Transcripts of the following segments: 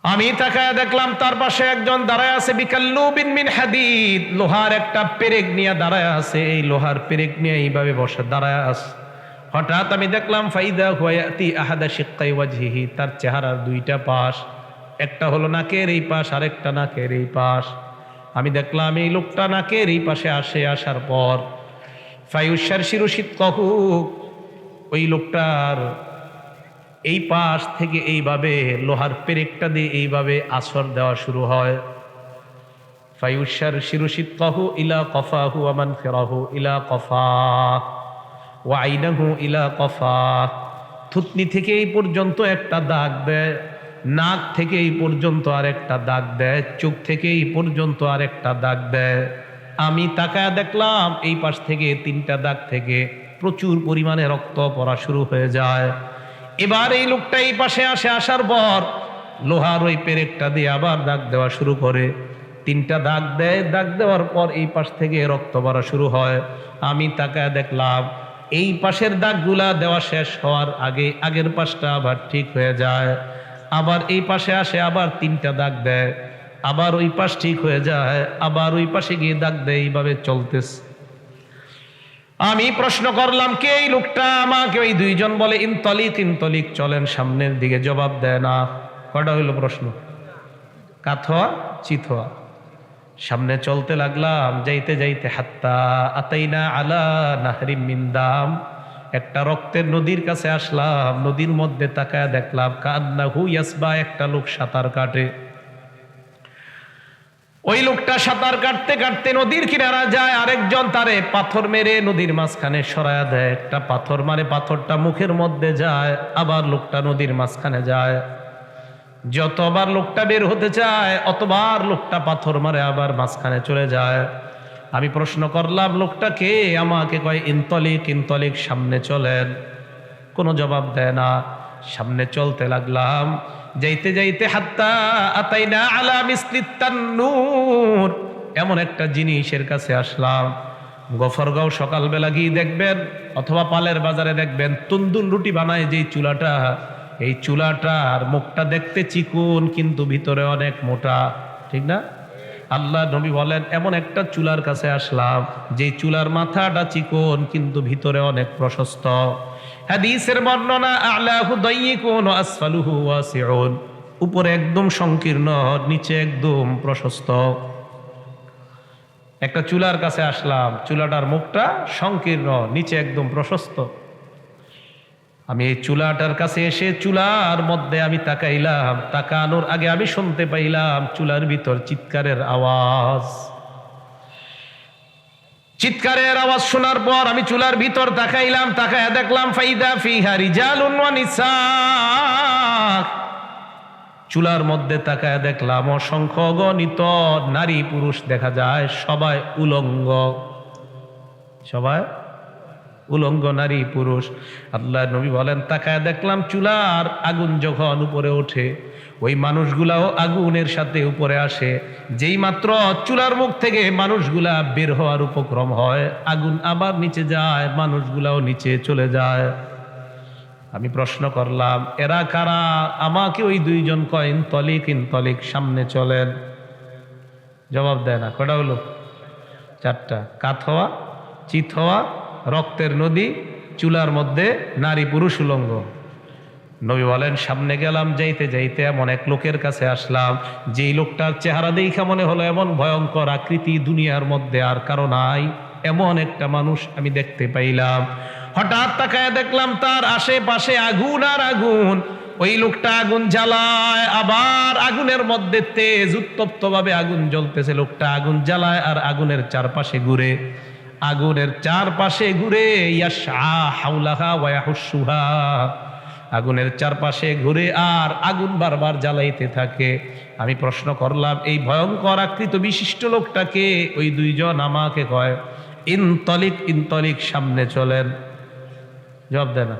আমি তাকায় দেখলাম তার পাশে একজন দাঁড়ায় আছে, বিকাল্লুবিন মিন হাদিদ, লোহার একটা পেরেক নিয়ে দাঁড়ায় আছে। এই লোহার পেরেক নিয়ে এইভাবে বসে দাঁড়ায় আছে। হঠাৎ আমি দেখলাম ফাইদা হুয়া ইয়াতি আহাদা শিক্কাই ওয়াজহিহি, তার চেহারার দুইটা পাশ, একটা হলো নাকের এই পাশ, আরেকটা নাকের এই পাশ। আমি দেখলাম এই লোকটা নাকের এই পাশে আসে, আসার পর ফায়ুশার শিরুশিত কহু, ওই লোকটার এই পাশ থেকে এইভাবে লোহার পেরেকটা দিয়ে এইভাবে আসর দেওয়া শুরু হয়। ফায়ুশার শিরুশিত কহু ইলা কফাহু আমান ফেরাহু ইলা কফা ওয়া আইনাহু ইলা কফা, থুতনি থেকে এই পর্যন্ত একটা দাগ দেয়, নাক থেকে এই পর্যন্ত আরেকটা দাগ দেয়, চোখ থেকে এই পর্যন্ত আরেকটা দাগ দেয়। আমি তাকায় দেখলাম এই পাশ থেকে তিনটা দাগ থেকে প্রচুর পরিমাণে রক্ত পড়া শুরু হয়ে যায়। এবার এই লোকটা এই পাশে আসে, আসার পর লোহার ওই পেরেকটা দিয়ে আবার দাগ দেওয়া শুরু করে। তিনটা দাগ দেয়, দাগ দেওয়ার পর এই পাশ থেকে রক্ত পড়া শুরু হয়। আমি তাকায় দেখলাম এই পাশের দাগগুলা দেওয়া শেষ হওয়ার আগে আগের পাশটা আবার ঠিক হয়ে যায়। আবার এই পাশে আসে, আবার তিনটা দাগ দেয়, আবার ওই পাশ ঠিক হয়ে যায়, আবার ওই পাশে গিয়ে দাগ দেয়, এইভাবে চলতেছে। আমি প্রশ্ন করলাম কে এই লোকটা? আমাকে ওই দুইজন বলে ইনতলিক ইনতলিক, চলেন সামনের দিকে। জবাব দেয় না। কটা হইল প্রশ্ন? কাথোয়া চিথোয়া। সামনে চলতে লাগলাম, যাইতে যাইতে হাত্তা আতাইনা আলা নাহরিম মিন দাম, একটা রক্তের নদীর কাছে আসলাম। নদীর মধ্যে তাকায় দেখলাম কান্নাহু ইয়াসবা, একটা লোক সাঁতার কাটে। ওই লোকটা সাঁতার কাটতে কাটতে নদীর কিনারা যায়, আরেকজন তারে পাথর মেরে নদীর মাঝখানে সরায়া দেয়। একটা পাথর মারে, পাথরটা মুখের মধ্যে যায়, আবার লোকটা নদীর মাঝখানে যায়। যতবার লোকটা বের হতে চায় অতবার লোকটা পাথর মারে, আবার মাঝখানে চলে যায়। আমি প্রশ্ন করলাম লোকটা কে? আমাকে কয় ইনতলিক ইনতলিক, সামনে চলেন। কোনো জবাব দেয় না। সামনে চলতে লাগলাম, যাইতে যাইতে হাত্তা আতাইনা আলা মিসলিত তান্নুর, এমন একটা জিনিসের কাছে আসলাম। গফরগাঁও সকালবেলা গিয়ে দেখবেন, অথবা পালের বাজারে দেখবেন, তন্দুর রুটি বানায় যেই চুলাটা, এই চুলাটার মুখটা দেখতে চিকন কিন্তু ভিতরে অনেক মোটা, ঠিক না? আল্লাহ নবী বলেন এমন একটা চুলার কাছে আসলাম যে চুলার মাথাটা চিকন কিন্তু ভিতরে অনেক প্রশস্ত। হাদিসের বর্ণনা আ'লাহু দায়্যিকুন ওয়া আসফালুহু ওয়াসিউন, উপরে একদম সংকীর্ণ, নিচে একদম প্রশস্ত। একটা চুলার কাছে আসলাম, চুলাটার মুখটা সংকীর্ণ, নিচে একদম প্রশস্ত। আমি এই চুলাটার কাছে এসে চুলার মধ্যে আমি তাকাইলাম, তাকানোর আগে আমি শুনতে পাইলাম চুলার ভিতর চিৎকারের আওয়াজ। চিৎকারের আওয়াজ শোনার পর আমি চুলার ভিতর তাকাইলাম, তাকায়া দেখলাম ফাইদা ফিহা রিজালুন ওয়া নিসা, চুলার মধ্যে তাকায়া দেখলাম অসংখ্য অগণিত নারী পুরুষ দেখা যায়, সবাই উলঙ্গ, সবাই উলঙ্গ নারী পুরুষ। আল্লাহ নবী বলেন তাকায় দেখলাম চুলার আগুন যখন উপরে ওঠে, ওই মানুষগুলাও আগুনের সাথে উপরে আসে। যেই মাত্র চুলার মুখ থেকে মানুষগুলা বের হওয়ার উপক্রম হয়, আগুন আবার নিচে যায়, মানুষগুলাও নিচে চলে যায়। আমি প্রশ্ন করলাম এরা কারা? আমাকে ওই দুইজন কয় ইনতলিক ইনতলিক, সামনে চলেন। জবাব দেয় না। কটা হলো? চারটা। কাত হওয়া, চিত হওয়া, রক্তের নদী, চুলার মধ্যে নারী পুরুষ উলঙ্গ। নবী বলেন সামনে গেলাম, যাইতে যাইতে এমন এক লোকের কাছে আসলাম, যেই লোকটার চেহারা দেখা মনে হলো এমন ভয়ঙ্কর আকৃতি দুনিয়ার মধ্যে আর কারো নাই, এমন একটা মানুষ আমি দেখতে পাইলাম। হঠাৎ তাকায় দেখলাম তার আশেপাশে আগুন আর আগুন। ওই লোকটা আগুন জ্বালায়, আবার আগুনের মধ্যে তেজ উত্তপ্ত ভাবে আগুন জ্বলতেছে। লোকটা আগুন জ্বালায় আর আগুনের চারপাশে ঘুরে, আগুনের চারপাশে ঘুরে, ইয়াশআ হাওলাহা ওয়া ইয়াহুসুহা, আগুনের চারপাশে ঘুরে আর আগুন বারবার জ্বালাইতে থাকে। আমি প্রশ্ন করলাম এই ভয়ঙ্কর আকৃতি বিশিষ্ট লোকটাকে? ওই দুইজন আমাকে কয় ইনতলিক ইনতলিক, সামনে চলেন। জবাব দেয় না।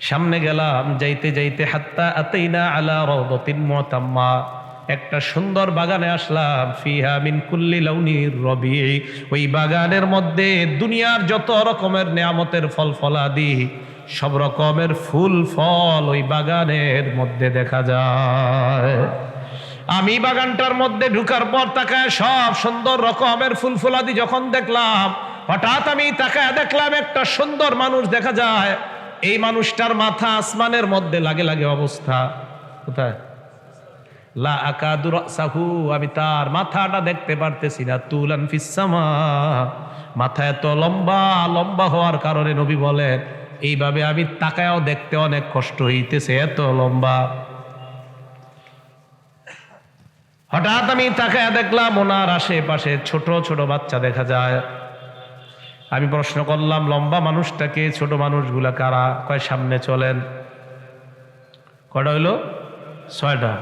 সামনে গেলাম, যাইতে যাইতে হাত্তা আতাইনা আলা রাওদাতিন মুতাম্মা, একটা সুন্দর বাগানে আসলাম। ফিহা মিন কুল্লি লাউনির রবি, ওই বাগানের মধ্যে দুনিয়ার যত রকমের নেয়ামতের ফল ফলাদি সব রকমের ফুল ফল ওই বাগানের মধ্যে দেখা যায়। আমি বাগানটার মধ্যে ঢুকার পর তাকায় সব সুন্দর রকমের ফুল ফুলাদি যখন দেখলাম, হঠাৎ আমি তাকায় দেখলাম একটা সুন্দর মানুষ দেখা যায়। এই মানুষটার মাথা আসমানের মধ্যে লাগে লাগে অবস্থা। কোথায়? লা আকাদু রাসাহু, আমি তার মাথাটা দেখতে পারতেছি না। তুলান ফিস সামা, মাথা এত লম্বা, লম্বা হওয়ার কারণে নবী বলেন এইভাবে আমি তাকায়ও দেখতে অনেক কষ্ট হইতেছে, এত লম্বা। হঠাৎ আমি তাকায় দেখলাম ওনার আশেপাশে ছোট ছোট বাচ্চা দেখা যায়। আমি প্রশ্ন করলাম, লম্বা মানুষটাকে, ছোট মানুষগুলা কারা? কয় সামনে চলেন। কয়টা হইলো? 6টা।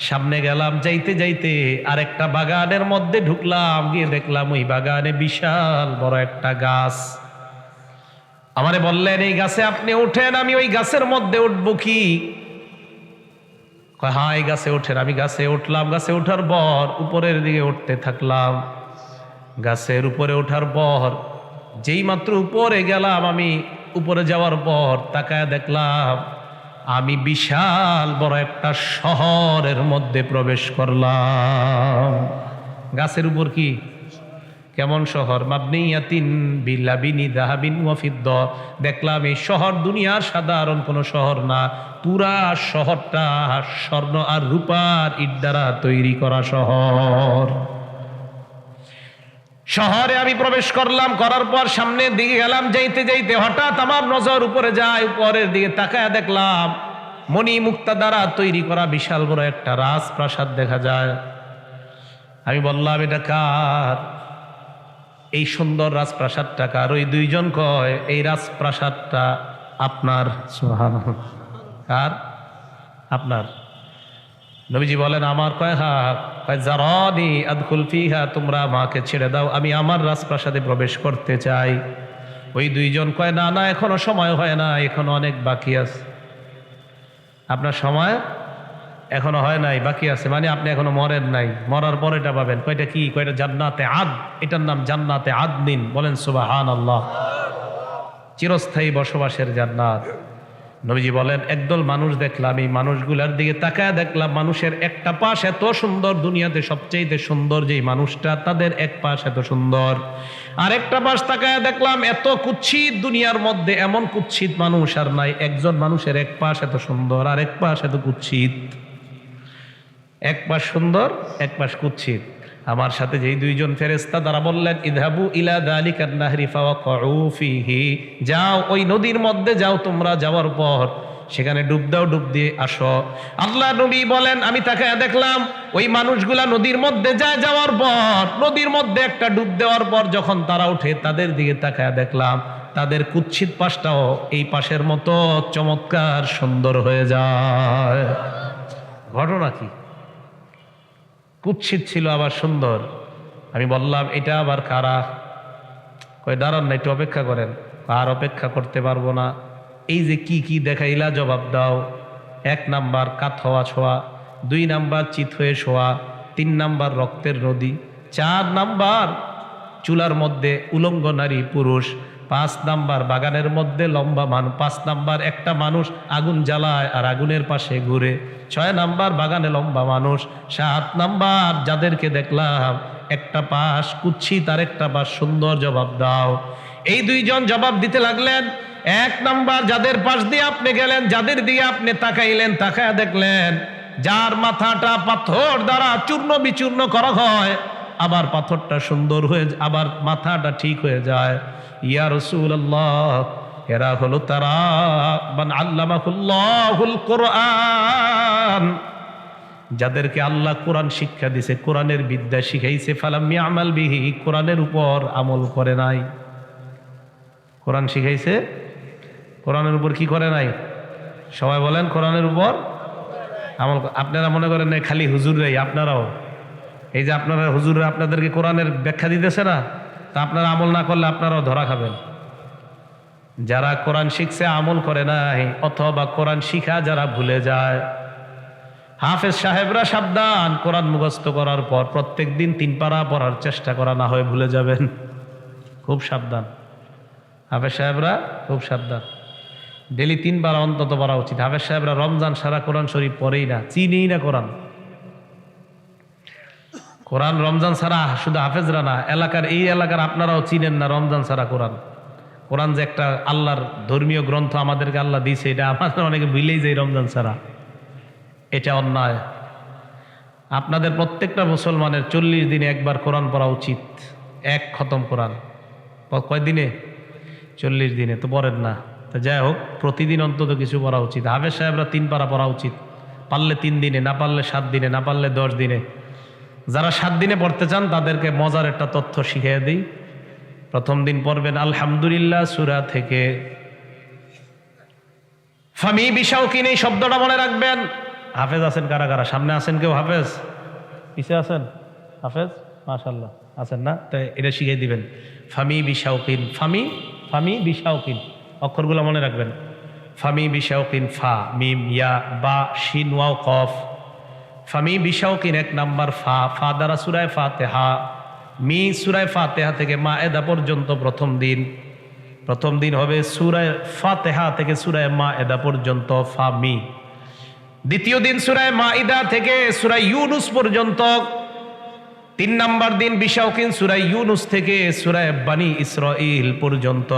সামনে গেলাম, যাইতে যাইতে আরেকটা বাগানের মধ্যে ঢুকলাম, গিয়ে দেখলাম ওই বাগানে বিশাল বড় একটা গাছ। আমারে বললেন এই গাছে আপনি উঠেন, আমি ওই গাছের মধ্যে উঠবো কি? হ্যাঁ, এই গাছে ওঠেন। আমি গাছে উঠলাম। গাছে ওঠার পর উপরের দিকে উঠতে থাকলাম। গাছের উপরে ওঠার পর যেই মাত্র উপরে গেলাম, আমি উপরে যাওয়ার পর তাকায় দেখলাম আমি বিশাল বড় একটা শহরের মধ্যে প্রবেশ করলাম। গাছের উপর কি? কেমন শহর? মাবনিয়াতিন বিলাবিনি যাহাবিন ওয়া ফিদ্দা। দেখলাম এই শহর দুনিয়ার সাধারণ কোনো শহর না, পুরা শহরটা স্বর্ণ আর রূপার ইট দ্বারা তৈরি করা শহর। শহরে আমি প্রবেশ করলাম, করার পর সামনের দিকে গেলাম। যাইতে যাইতে হঠাৎ আমার নজর উপরে যায়। উপরের দিকে তাকায় দেখলাম মণি মুক্তা দ্বারা তৈরি করা বিশাল বড় একটা রাজপ্রাসাদ দেখা যায়। আমি বললাম এটা কার? এই সুন্দর রাজপ্রাসাদটা কার? ওই দুইজন কয় এই রাজপ্রাসাদটা আপনার। সুবহানাল্লাহ। কার? আপনার। নবীজি বলেন আমার। কয় হ্যাঁ। কয় জারানি আদখুল ফিহা, তোমরা আমাকে ছেড়ে দাও, আমি আমার রাজপ্রাসাদে প্রবেশ করতে চাই। ওই দুইজন কয় না না, এখনো সময় হয় না, এখনো অনেক বাকি আছে। আপনার সময় এখনো হয় নাই, বাকি আছে, মানে আপনি এখনো মরেন নাই, মরার পর এটা পাবেন। কয়টা কি? কয়টা জান্নাতে আদ, এটার নাম জান্নাতে আদনিন। বলেন সুবহানাল্লাহ। চিরস্থায়ী বসবাসের জান্নাত। নবীজি বলেন একদল মানুষ দেখলাম, এই মানুষগুলার দিকে তাকায় দেখলাম মানুষের একটা পাশ এত সুন্দর, দুনিয়াতে সবচেয়ে সুন্দর যেই মানুষটা, তাদের এক পাশ এত সুন্দর। আর একটা পাশ তাকায় দেখলাম এত কুৎসিত, দুনিয়ার মধ্যে এমন কুৎসিত মানুষ আর নাই। একজন মানুষের এক পাশ এত সুন্দর আর এক পাশ এত কুৎসিত। এক পাশ সুন্দর, এক পাশ কুৎসিত। আমার সাথে যেই দুইজন ফেরেশতা তারা বললেন ইযহাবু ইলা যালিকান নাহরি ফাওয়াকউ ফিহি, যাও ওই নদীর মধ্যে যাও, তোমরা যাওয়ার পর সেখানে ডুব দাও, ডুব দিয়ে আসো। আল্লাহ নবী বলেন আমি তাকায় দেখলাম ওই মানুষগুলা নদীর মধ্যে যায়, যাওয়ার পর নদীর মধ্যে একটা ডুব দেওয়ার পর যখন তারা উঠে তাদের দিকে তাকায় দেখলাম তাদের কুৎসিত পাশটাও এই পাশের মতো চমৎকার সুন্দর হয়ে যায়। ঘটনা কি? কুৎসিত ছিল আবার সুন্দর। আমি বললাম এটা আবার কারা? কই দাঁড়ান না, একটু অপেক্ষা করেন। আর অপেক্ষা করতে পারবো না, এই যে কি কি দেখাইলা জবাব দাও। 1 নাম্বার কাত হওয়া ছোঁয়া, 2 নাম্বার চিত হয়ে শোয়া, 3 নাম্বার রক্তের নদী, 4 নাম্বার চুলার মধ্যে উলঙ্গ নারী পুরুষ, 5 নাম্বার বাগানের মধ্যে লম্বা মানুষ, 5 নাম্বার একটা মানুষ আগুন জ্বালায় আর আগুনের পাশে ঘুরে, 6 নাম্বার বাগানে লম্বা মানুষ, 7 নাম্বার যাদেরকে দেখলাম একটা পাশ কুৎসিত আর একটা পাশ সুন্দর, জবাব দাও। এই দুইজন জবাব দিতে লাগলেন। 1 নাম্বার যাদের পাশ দিয়ে আপনি গেলেন, যাদের দিকে আপনি তাকাইলেন, তাকায় দেখলেন যার মাথাটা পাথর দ্বারা চূর্ণ বিচূর্ণ করা হয়, আবার পাথরটা সুন্দর হয়ে, আবার মাথাটা ঠিক হয়ে যায়। ইয়া রাসূলুল্লাহ, এরা হলো তারা মান আল্লামাহুল্লাহুল কুরআন, যাদেরকে আল্লাহ কোরআন শিক্ষা দিয়েছে, কোরআনের বিদ্যা শিখাইছে, ফালাম ইয়ামাল বিহি, কোরআনের উপর আমল করে নাই। কোরআন শিখাইছে, কোরআনের উপর কি করে নাই? সবাই বলেন কোরআনের উপর আমল। আপনারা মনে করেন না খালি হুজুররাই, আপনারাও এই যে আপনারা হুজুররা আপনাদেরকে কোরআনের ব্যাখ্যা দিতেছে না, তা আপনারা আমল না করলে আপনারাও ধরা খাবেন। যারা কোরআন শিখছে আমল করে নাই, অথবা কোরআন শিখা যারা ভুলে যায়, হাফেজ সাহেবরা সাবধান, কোরআন মুখস্থ করার পর প্রত্যেক দিন 3 পারা পড়ার চেষ্টা করা, না হয় ভুলে যাবেন। খুব সাবধান হাফেজ সাহেবরা, খুব সাবধান। ডেলি 3 বার অন্তত পড়া উচিত। হাফেজ সাহেবরা রমজান সারা কোরআন শরীফ পড়েই না, চিনেই না কোরআন। কোরআন রমজান ছাড়া শুধু হাফেজরা না, এই এলাকার আপনারাও চিনেন না রমজান ছাড়া কোরআন। কোরআন যে একটা আল্লাহর ধর্মীয় গ্রন্থ আমাদেরকে আল্লাহ দিয়েছে, এটা আমাদের অনেকে ভুলেই যায় রমজান ছাড়া। এটা অন্যায়। আপনাদের প্রত্যেকটা মুসলমানের 40 দিনে একবার কোরআন পড়া উচিত, এক খতম কোরআন। কয় দিনে? 40 দিনে তো পড়েন না। তো যাই হোক, প্রতিদিন অন্তত কিছু পড়া উচিত। হাফেজ সাহেবরা 3 পারা পড়া উচিত, পারলে 3 দিনে, না পারলে 7 দিনে, না পারলে 10 দিনে। যারা 7 দিনে পড়তে চান তাদেরকে মজার একটা তথ্য শিখিয়ে দিই। প্রথম দিন পড়বেন আলহামদুলিল্লাহ সূরা থেকে ফামি বিশাউকিন, এই শব্দটা মনে রাখবেন। হাফেজ আছেন কারা কারা? সামনে আছেন কেউ হাফেজ? পিছে আছেন হাফেজ? মাশাআল্লাহ আছেন না? তাই এটা শিখিয়ে দিবেন। ফামি বিশাউকিন, ফামি বিশাউকিন, অক্ষরগুলো মনে রাখবেন। ফামি বিশাউকিন, ফা মিম ইয়া বা শিন ওয়াও কফ। ফামি বিশাউকিন 1 নাম্বার ফা, ফা দ্বারা সূরা ফাতিহা। মি সূরা ফাতিহা থেকে মায়েদা পর্যন্ত প্রথম দিন হবে সূরা ফাতিহা থেকে সূরা মায়েদা পর্যন্ত ফা মি। দ্বিতীয় দিন সূরা মাইদা থেকে সূরা ইউনুস পর্যন্ত। 3 নাম্বার দিন বিশাউকিন সূরা ইউনুস থেকে সূরা বনি ইসরাঈল পর্যন্ত।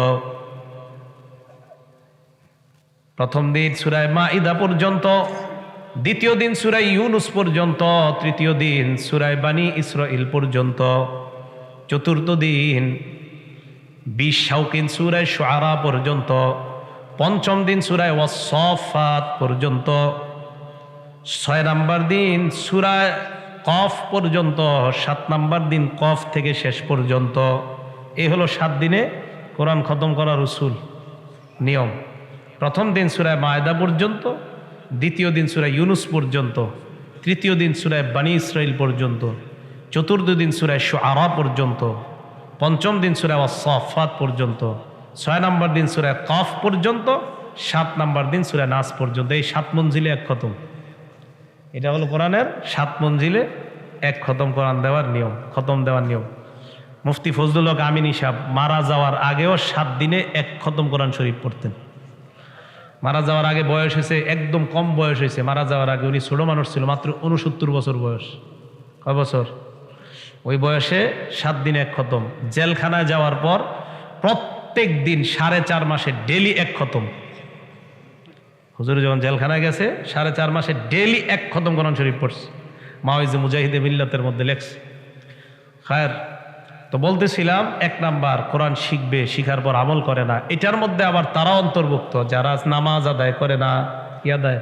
প্রথম দিন সূরা মাইদা পর্যন্ত, দ্বিতীয় দিন সূরা ইউনুস পর্যন্ত, তৃতীয় দিন সূরা বনি ইসরাঈল পর্যন্ত, চতুর্থ দিন বিশাউকিন সূরা শুআরা পর্যন্ত, পঞ্চম দিন সূরা ওয়াস-সাফাত পর্যন্ত, 6 নাম্বার দিন সূরা কফ পর্যন্ত, 7 নাম্বার দিন কফ থেকে শেষ পর্যন্ত। এই হলো 7 দিনে কোরআন খতম করার উসুল নিয়ম। প্রথম দিন সূরা মায়দা পর্যন্ত, দ্বিতীয় দিন সূরা ইউনুস পর্যন্ত, তৃতীয় দিন সূরা বনি ইসরাঈল পর্যন্ত, চতুর্থ দিন সূরা শুআরা পর্যন্ত, পঞ্চম দিন সূরা ওয়াস-সাফাত পর্যন্ত, 6 নাম্বার দিন সূরা কফ পর্যন্ত, 7 নাম্বার দিন সূরা নাস পর্যন্ত। এই 7 মঞ্জিলে এক খতম। এটা হলো কোরআনের 7 মঞ্জিলে এক খতম কোরআন দেওয়ার নিয়ম, খতম দেওয়ার নিয়ম। মুফতি ফজলুল হক আমিনী সাহেব মারা যাওয়ার আগেও 7 দিনে এক খতম কোরআন শরীফ পড়তেন। মারা যাওয়ার আগে বয়স হয়েছে, একদম কম বয়স হয়েছে। মারা যাওয়ার আগে উনি ছোট মানুষ ছিল, মাত্র 69 বছর বয়স। কয় বছর? ওই বয়সে 7 দিনে এক খতম। জেলখানায় যাওয়ার পর প্রত্যেক দিন 4.5 মাসে ডেলি এক খতম। হুজুর যখন জেলখানায় গেছে 4.5 মাসে ডেলি এক খতম কোরআন শরীফ পড়ছে। মাওয়াইজে মুজাহিদে মিল্লাতের মধ্যে লেখছে। খায়ের, তো বলতেছিলাম 1 নাম্বার কোরআন শিখবে, শিখার পর আমল করে না। এটার মধ্যে আবার তারা অন্তর্ভুক্ত যারা নামাজ আদায় করে না। কি আদায়?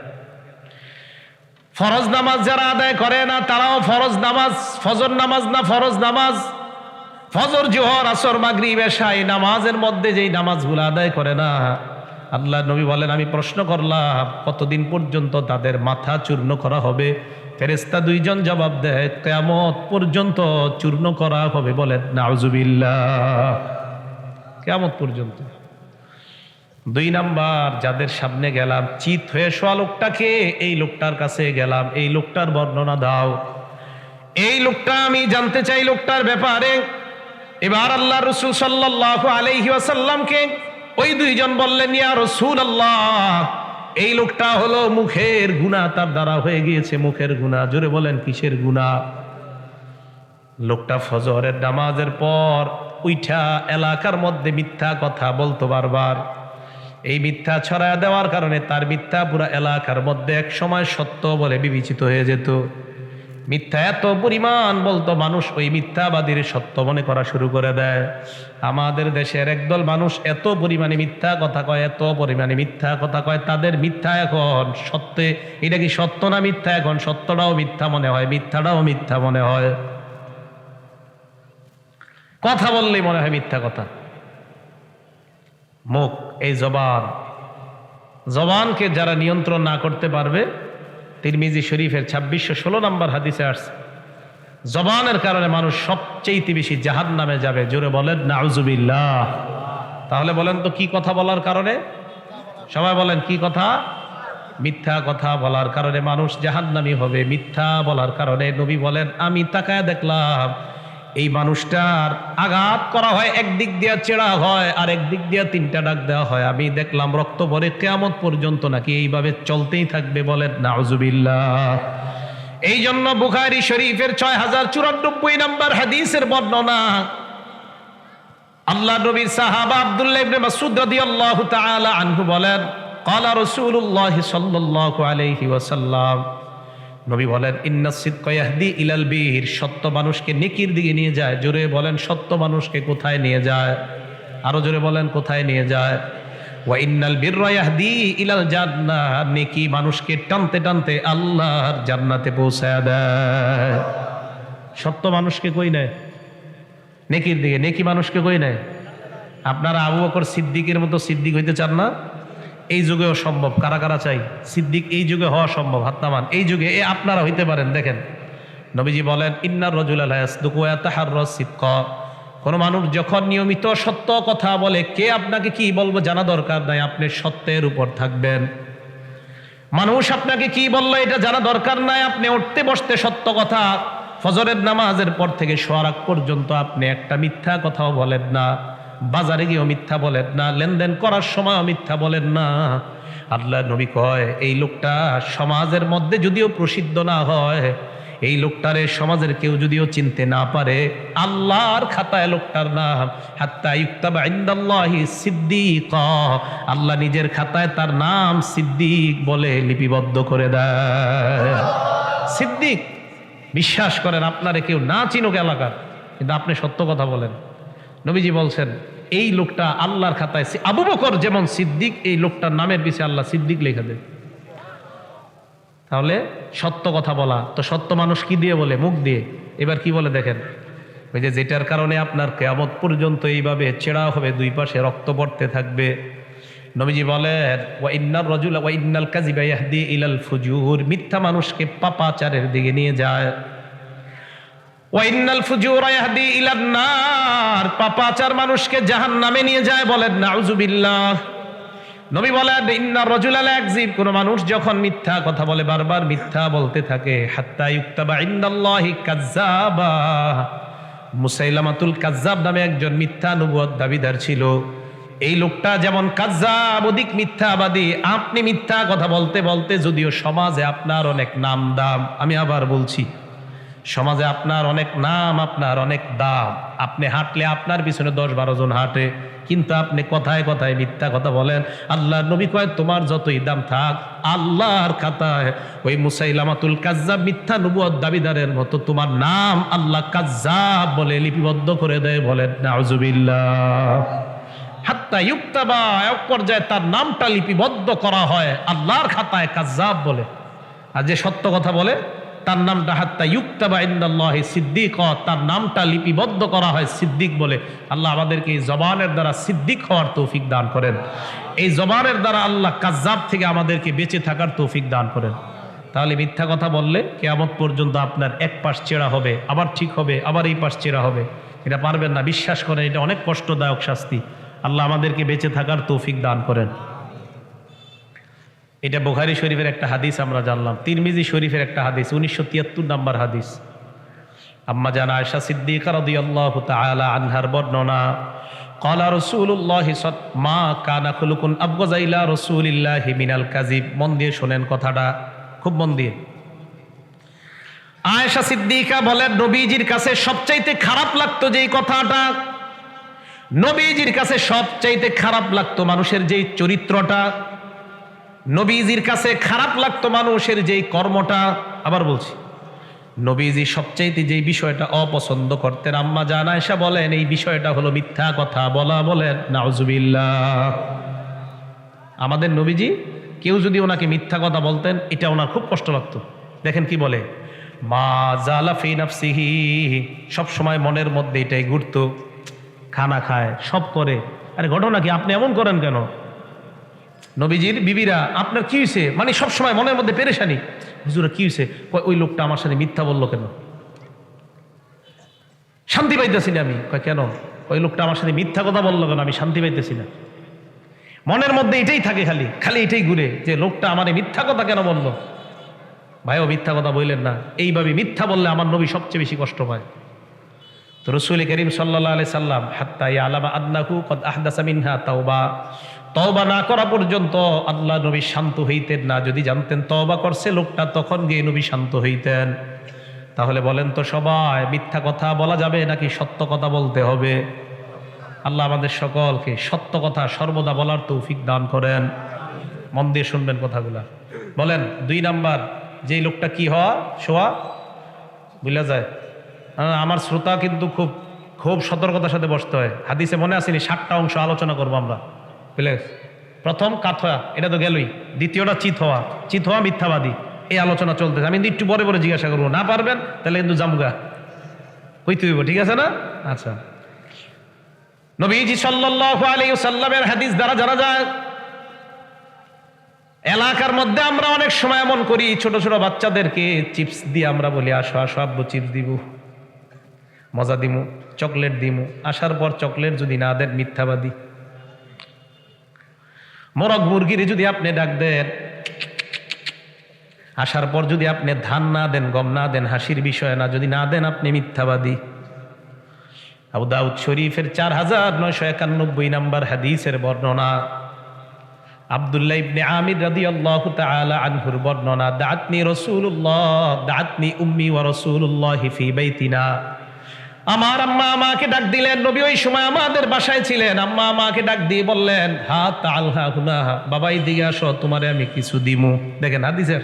ফরজ নামাজ যারা আদায় করে না, তারাও ফরজ নামাজ, ফজর নামাজ না ফরজ নামাজ, ফজর জোহর আসর মাগরিব এশা, এই নামাজের মধ্যে যেই নামাজগুলো আদায় করে না, আল্লাহ নবী বলেন আমি প্রশ্ন করলাম কতদিন পর্যন্ত তাদের মাথা চূর্ণ করা হবে? ফেরেশতা 2 জন জবাব দেয় কিয়ামত পর্যন্ত চূর্ণ করা হবে। বলেন নাউজুবিল্লাহ, কিয়ামত পর্যন্ত। 2 নাম্বার যাদের সামনে গেলাম, চিত হয়ে শোয়া লোকটাকে, এই লোকটার কাছে গেলাম, এই লোকটার বর্ণনা দাও। এই লোকটা আমি জানতে চাই লোকটার ব্যাপারে। এবার আল্লাহ রাসূল সাল্লাল্লাহু আলাইহি ওয়াসাল্লামকে ওই 2 জন বললেন ইয়া রাসূলুল্লাহ, এই লোকটা হলো মুখের গুনাহ তার দ্বারা হয়ে গিয়েছে, মুখের গুনাহ। জোরে বলেন কিসের গুনাহ? লোকটা ফজরের নামাজের পর উইঠা এলাকার মধ্যে মিথ্যা কথা বলতো বারবার। এই মিথ্যা ছড়ায় দেওয়ার কারণে তার মিথ্যা পুরো এলাকার মধ্যে এক সময় সত্য বলে বিবেচিত হয়ে যেত। মিথ্যা এত পরিমাণ বলতো, মানুষ ওই মিথ্যাবাদীর সত্য মনে করা শুরু করে দেয়। আমাদের দেশের একদল মানুষ এত পরিমাণে মিথ্যা কথা কয়, এত পরিমাণে মিথ্যা কথা কয়, তাদের মিথ্যা এখন সত্যে, এটা কি সত্য না মিথ্যা? এখন সত্যটাও মিথ্যা মনে হয়, মিথ্যাটাও মিথ্যা মনে হয়। কথা বললেই মনে হয় মিথ্যা কথা। মুখ, এই জবানকে যারা নিয়ন্ত্রণ না করতে পারবে, তিরমিজি শরীফের 2616 নম্বর হাদিসে আসছে জবানের কারণে মানুষ সবচেয়ে বেশি জাহান্নামে যাবে। জোরে বলেন নাউজুবিল্লাহ। তাহলে বলেন তো কি কথা বলার কারণে? সবাই বলেন কি কথা? মিথ্যা কথা বলার কারণে মানুষ জাহান্নামী হবে। মিথ্যা বলার কারণে নবী বলেন আমি তাকায় দেখলাম এই মানুষটার আঘাত করা হয়, একদিক দিয়ে চেড়া হয় আর একদিক দিয়ে 3টা ডাক দেওয়া হয়। আমি দেখলাম রক্ত ভরে কিয়ামত পর্যন্ত নাকি এইভাবে চলতেই থাকবে, বলেন নাউজুবিল্লাহ। এই জন্য বুখারী শরীফের 6094 নম্বর হাদিসের বর্ণনা, আল্লাহ নবীর সাহাবা আব্দুল্লাহ ইবনে মাসউদ রাদিয়াল্লাহু তাআলা আনহু বলেন, ক্বালা রাসূলুল্লাহ সাল্লাল্লাহু আলাইহি ওয়াসাল্লাম, নবী বলেন, ইন্নাস সিদকা ইয়াহদি ইলাল বীর, সত্য মানুষকে নেকির দিকে নিয়ে যায়। জোরে বলেন, সত্য মানুষকে কোথায় নিয়ে যায়? আরো জোরে বলেন, কোথায় নিয়ে যায়? ওয়া ইন্নাল বিররা ইয়াহদি ইলাল জান্নাহ, নেকি মানুষকে টানতে টানতে আল্লাহর জান্নাতে পৌঁছায় দেয়। সত্য মানুষকে কই নেয়? নেকির দিকে। নেকি মানুষকে কই নেয়? আপনারা আবু বকর সিদ্দিকের মতো সিদ্দিক হইতে চান না? এই যুগেও সম্ভব। কারা কারা চাই সিদ্দিক এই যুগে হওয়া সম্ভব? হাত নামান। এই যুগে আপনারা হইতে পারেন। দেখেন নবীজি বলেন, ইন্নার রাজুলা লা ইয়াসদুকু ওয়া ইয়াতাহাররা সিদকা, কোন মানুষ যখন নিয়মিত সত্য কথা বলে, কে আপনাকে কি বলবো জানা দরকার নাই, আপনি সত্যের উপর থাকবেন। মানুষ আপনাকে কি বললো এটা জানা দরকার নাই, আপনি উঠতে বসতে সত্য কথা, ফজরের নামাজের পর থেকে শোয়ার আগ পর্যন্ত আপনি একটা মিথ্যা কথাও বলেন না, বাজারে গিয়েও মিথ্যা বলেন না, লেনদেন করার সময়ও মিথ্যা বলেন না। আল্লাহ নবী কয়, এই লোকটা সমাজের মধ্যে যদিও প্রসিদ্ধ না হয়, এই লোকটারে সমাজের কেউ যদিও চিনতে না পারে, আল্লাহর খাতায় লোকটার নাম হাত্তা ইউক্তাবা ইনদাল্লাহি সিদ্দিকা, আল্লাহ নিজের খাতায় তার নাম সিদ্দিক বলে লিপিবদ্ধ করে দেয়। সিদ্দিক। বিশ্বাস করেন, আপনারে কেউ না চিনুক এলাকার, কিন্তু আপনি সত্য কথা বলেন। নবীজি বলছেন, এই লোকটা আল্লাহর খাতায়, আবু বকর যেমন সিদ্দিক, এই লোকটার নামের পিছে আল্লাহ সিদ্দিক লেখা দেয়। তাহলে সত্য কথা বলা তো সত্য মানুষ কি দিয়ে বলে? মুখ দিয়ে। এবার কি বলে দেখেন, ওই যে যেটার কারণে আপনার কিয়ামত পর্যন্ত এইভাবে ছেঁড়া হবে, দুই পাশে রক্ত পড়তে থাকবে। নবীজি বলেন, ওয়া ইন্নার রাজুলা ওয়া ইন্নাল কাযিবা ইয়াহদি ইলাল ফুজুর, মিথ্যা মানুষকে পাপাচারের দিকে নিয়ে যায়। ওয়া ইন্নাল ফুজুরা ইয়াহদি ইলান নার, পাপাচার মানুষকে জাহান্নামে নিয়ে যায়। বলেন নাউজুবিল্লাহ। নবী বলেন, ইন্নার রাজুলা লা ইয়াকযিব, কোন মানুষ যখন মিথ্যা কথা বলে, বারবার মিথ্যা বলতে থাকে, হাত্তা ইউক্তাবা ইনদাল্লাহি কাযযাবা, মুসাইলামাতুল কাযযাব নামে একজন মিথ্যা নবুয়ত দাবিদার ছিল। এই লোকটা যেমন কাযযাব, অধিক মিথ্যাবাদী। আপনি মিথ্যা কথা বলতে বলতে যদিও সমাজে আপনার অনেক নাম দাম, আমি আবার বলছি, সমাজে আপনার অনেক নাম, আপনার অনেক দাম, আপনি হাঁটলে আপনার পিছনে 10-12 জন হাঁটে, কিন্তু আপনি কথায় কথায় মিথ্যা কথা বলেন। আল্লাহর নবী কয়, তোমার যতই দাম থাক, আল্লাহর খাতায় ওই মুসাইলামাতুল কাযযাব মিথ্যা নবুয়ত দাবিদারের মতো তোমার নাম আল্লাহ কাযযাব বলে লিপিবদ্ধ করে দেয়। বলেন নাউজুবিল্লাহ। হাত্তা ইউক্তাবা, এক পর্যায়ে তার নামটা লিপিবদ্ধ করা হয় আল্লাহর খাতায় কাযযাব বলে। আর যে সত্য কথা বলে, তার নামটা হাত্তা ইউক্তাবা ইনদাল্লাহি সিদ্দিক, তার নামটা লিপিবদ্ধ করা হয় সিদ্দিক বলে। আল্লাহ আমাদেরকে এই জবানের দ্বারা সিদ্দিক হওয়ার তৌফিক দান করেন। এই জবানের দ্বারা আল্লাহ কাযযাব থেকে আমাদেরকে বেঁচে থাকার তৌফিক দান করেন। তাহলে মিথ্যা কথা বললে কিয়ামত পর্যন্ত আপনার এক পাশ চেরা হবে, আবার ঠিক হবে, আবার এই পাশ চেরা হবে। এটা পারবেন না, বিশ্বাস করেন, এটা অনেক কষ্টদায়ক শাস্তি। আল্লাহ আমাদেরকে বেঁচে থাকার তৌফিক দান করেন। এটা বুখারী শরীফের একটা হাদিস আমরা জানলাম, তিরমিজি শরীফের একটা হাদিস, 1973 নম্বর হাদিস। আম্মা জান আয়েশা সিদ্দিকা রাদিয়াল্লাহু তাআলা আনহার বর্ণনা, ক্বালা রাসূলুল্লাহ মা কানা খুলুকুন আবগাযা ইলা রাসূলিল্লাহি মিনাল কাযিব। মন দিয়ে শোনেন কথাটা, খুব মন দিয়ে। আয়েশা সিদ্দিকা বলেন, নবীজির কাছে সবচাইতে খারাপ লাগতো যেই কথাটা, নবীজির কাছে সবচাইতে খারাপ লাগতো মানুষের যেই চরিত্রটা, নবীজির কাছে খারাপ লাগতো মানুষের যেই কর্মটা। আবার বলছি, নবীজি সবচাইতে যেই বিষয়টা অপছন্দ করতেন, আম্মা জান আয়েশা বলেন, এই বিষয়টা হলো মিথ্যা কথা বলা। বলেন নাউজুবিল্লাহ। আমাদের নবীজি, কেউ যদি ওনাকে মিথ্যা কথা বলতেন, এটা ওনার খুব কষ্ট লাগতো। দেখেন কি বলে, মা জালা ফি নাফসিহি, সব সময় মনের মধ্যে এটাই ঘুরতো, খানা খায়, সব করে। আরে ঘটনা কি, আপনি এমন করেন কেন? নবীজির বিবিরা, আপনার কি হয়েছে? মানে সবসময় মনের মধ্যে পেরেশানি। হুজুর কি হয়েছে? ওই লোকটা আমার সাথে মিথ্যা বললো কেন? শান্তি পাইতেছি না আমি। কেন? ওই লোকটা আমার সাথে মিথ্যা কথা বললো কেন? আমি শান্তি পাইতেছি না। মনের মধ্যে এটাই থাকে, খালি খালি এটাই ঘুরে, যে লোকটা আমার মিথ্যা কথা কেন বললো। ভাইও মিথ্যা কথা বললেন না, এইভাবে মিথ্যা বললে আমার নবী সবচেয়ে বেশি কষ্ট পায়। তো রাসূল করিম সাল্লাল্লাহু আলাইহি সাল্লাম হাত্তা ইয়ালামা আন্নাহু কদ আহদাসা মিনহা তাওবা, তওবা না করা পর্যন্ত আল্লাহ নবী শান্ত হইতেন না। যদি জানতেন তওবা করছে লোকটা, তখন গিয়ে নবী শান্ত হইতেন। তাহলে বলেন তো সবাই, মিথ্যা কথা বলা যাবে নাকি সত্য কথা বলতে হবে? আল্লাহ আমাদের সকলকে সত্য কথা সর্বদা বলার তৌফিক দান করেন। মন দিয়ে শুনবেন কথাগুলা। বলেন 2 নাম্বার, যেই লোকটা কি হওয়া শোয়া বুঝলা যায়। আমার শ্রোতা কিন্তু খুব খুব সতর্কতার সাথে বসতে হয়। হাদিসে মনে আসেনি 7টা অংশ আলোচনা করবো আমরা, বুঝলে? প্রথম কাত হওয়া, এটা তো গেলই। দ্বিতীয়টা চিত হওয়া, চিত হওয়া মিথ্যাবাদী, এই আলোচনা চলতেছে। আমি একটু পরে পরে জিজ্ঞাসা করবো, না পারবেন তাহলে কিন্তু জামগা হইতে হইব, ঠিক আছে না? আচ্ছা, নবীজি সাল্লাল্লাহু আলাইহি ওয়াসাল্লামের হাদিস দ্বারা জানা যায়, এলাকার মধ্যে আমরা অনেক সময় এমন করি, ছোট ছোট বাচ্চাদেরকে চিপস দিয়ে আমরা বলি, আসো আসো আব্বু চিপস দিব, মজা দিমু, চকলেট দিমু। আসার পর চকলেট যদি না দেন মিথ্যাবাদী। মোরগ মুরগির যদি আপনি ডাক দেন, আসার পর যদি আপনি ধান না দেন, গম না দেন, হাসির বিষয় না, যদি না দেন আপনি মিথ্যাবাদী। আবু দাউদ শরীফের 4991 নাম্বার হাদিসের বর্ণনা, আব্দুল্লাহ ইবনে আমির রাদিয়াল্লাহু তাআলা আনহুর বর্ণনা, দাআতনি রাসূলুল্লাহ, দাআতনি উম্মি ওয়া রাসূলুল্লাহি ফি বাইতিনা। আমার আম্মা আমাকে ডাক দিলেন, নবী ওই সময় আমাদের বাসায় ছিলেন। আম্মা আমাকে ডাক দিয়ে বললেন, হা তাআলা হুনা, বাবা এদিকে আসো, তোমারে আমি কিছু দিমু। দেখেন হাদিসে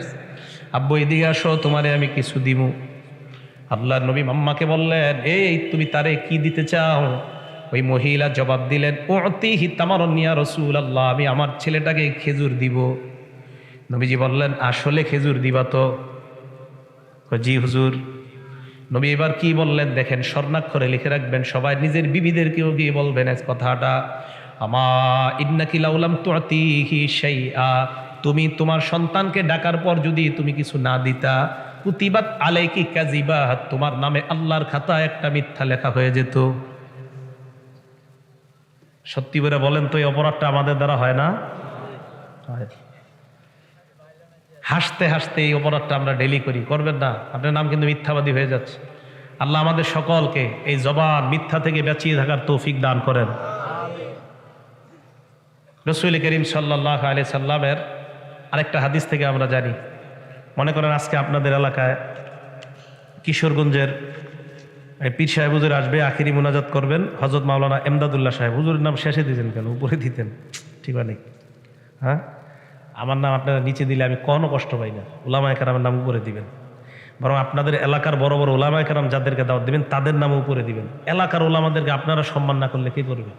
আব্বু এদিকে আসো, তোমারে আমি কিছু দিমু। আল্লাহর নবী আম্মাকে বললেন, এই তুমি তারে কি দিতে চাও? ওই মহিলা জবাব দিলেন, উতিহি তামারুন ইয়া রাসূলুল্লাহ, আমি আমার ছেলেটাকে খেজুর দিব। নবীজি বললেন, আসলে খেজুর দিবা তো? জি হুজুর। নবী এবার কি বললেন দেখেন, স্বর্ণাক্ষরে লিখে রাখবেন, সবাই নিজের বিবিদেরকেও গিয়ে বলবেন এই কথাটা, আমা ইন্নাকি লাউলাম তুতিহি শাইআ, তুমি তোমার সন্তানকে ডাকার পর যদি তুমি কিছু না দিতা, কুতিবাত আলাইকি কাযিবা, তোমার নামে আল্লাহর খাতায় একটা মিথ্যা লেখা হয়ে যেত। সত্যি করে বলেন তো, এই অপরাধটা আমাদের দ্বারা হয় না? হাসতে হাসতে এই অপরাধটা আমরা ডেলি করি। করবেন না, আপনার নাম কিন্তু মিথ্যাবাদী হয়ে যাচ্ছে। আল্লাহ আমাদের সকলকে এই জবান মিথ্যা থেকে বাঁচিয়ে থাকার তৌফিক দান করেন। রাসূল করিম সাল্লাল্লাহু আলাইহি সাল্লামের আরেকটা হাদিস থেকে আমরা জানি, মনে করেন আজকে আপনাদের এলাকায় কিশোরগঞ্জের পীর সাহেব হুজুর আসবে, আখিরি মুনাজাত করবেন, হযরত মাওলানা এমদাদুল্লাহ সাহেব। হুজুরের নাম শেষে দিতেন কেন, উপরে দিতেন? ঠিক আছে? হ্যাঁ, আমার নাম আপনারা নিচে দিলে আমি কোনো কষ্ট পাই না। উলামায়ে কেরামের নাম উপরে দিবেন, বরং আপনাদের এলাকার বড় বড় উলামায়ে কেরাম যাদেরকে দাওয়াত দিবেন তাদের নাম উপরে দিবেন। এলাকার উলামাদেরকে আপনারা সম্মান না করলে কে করবে?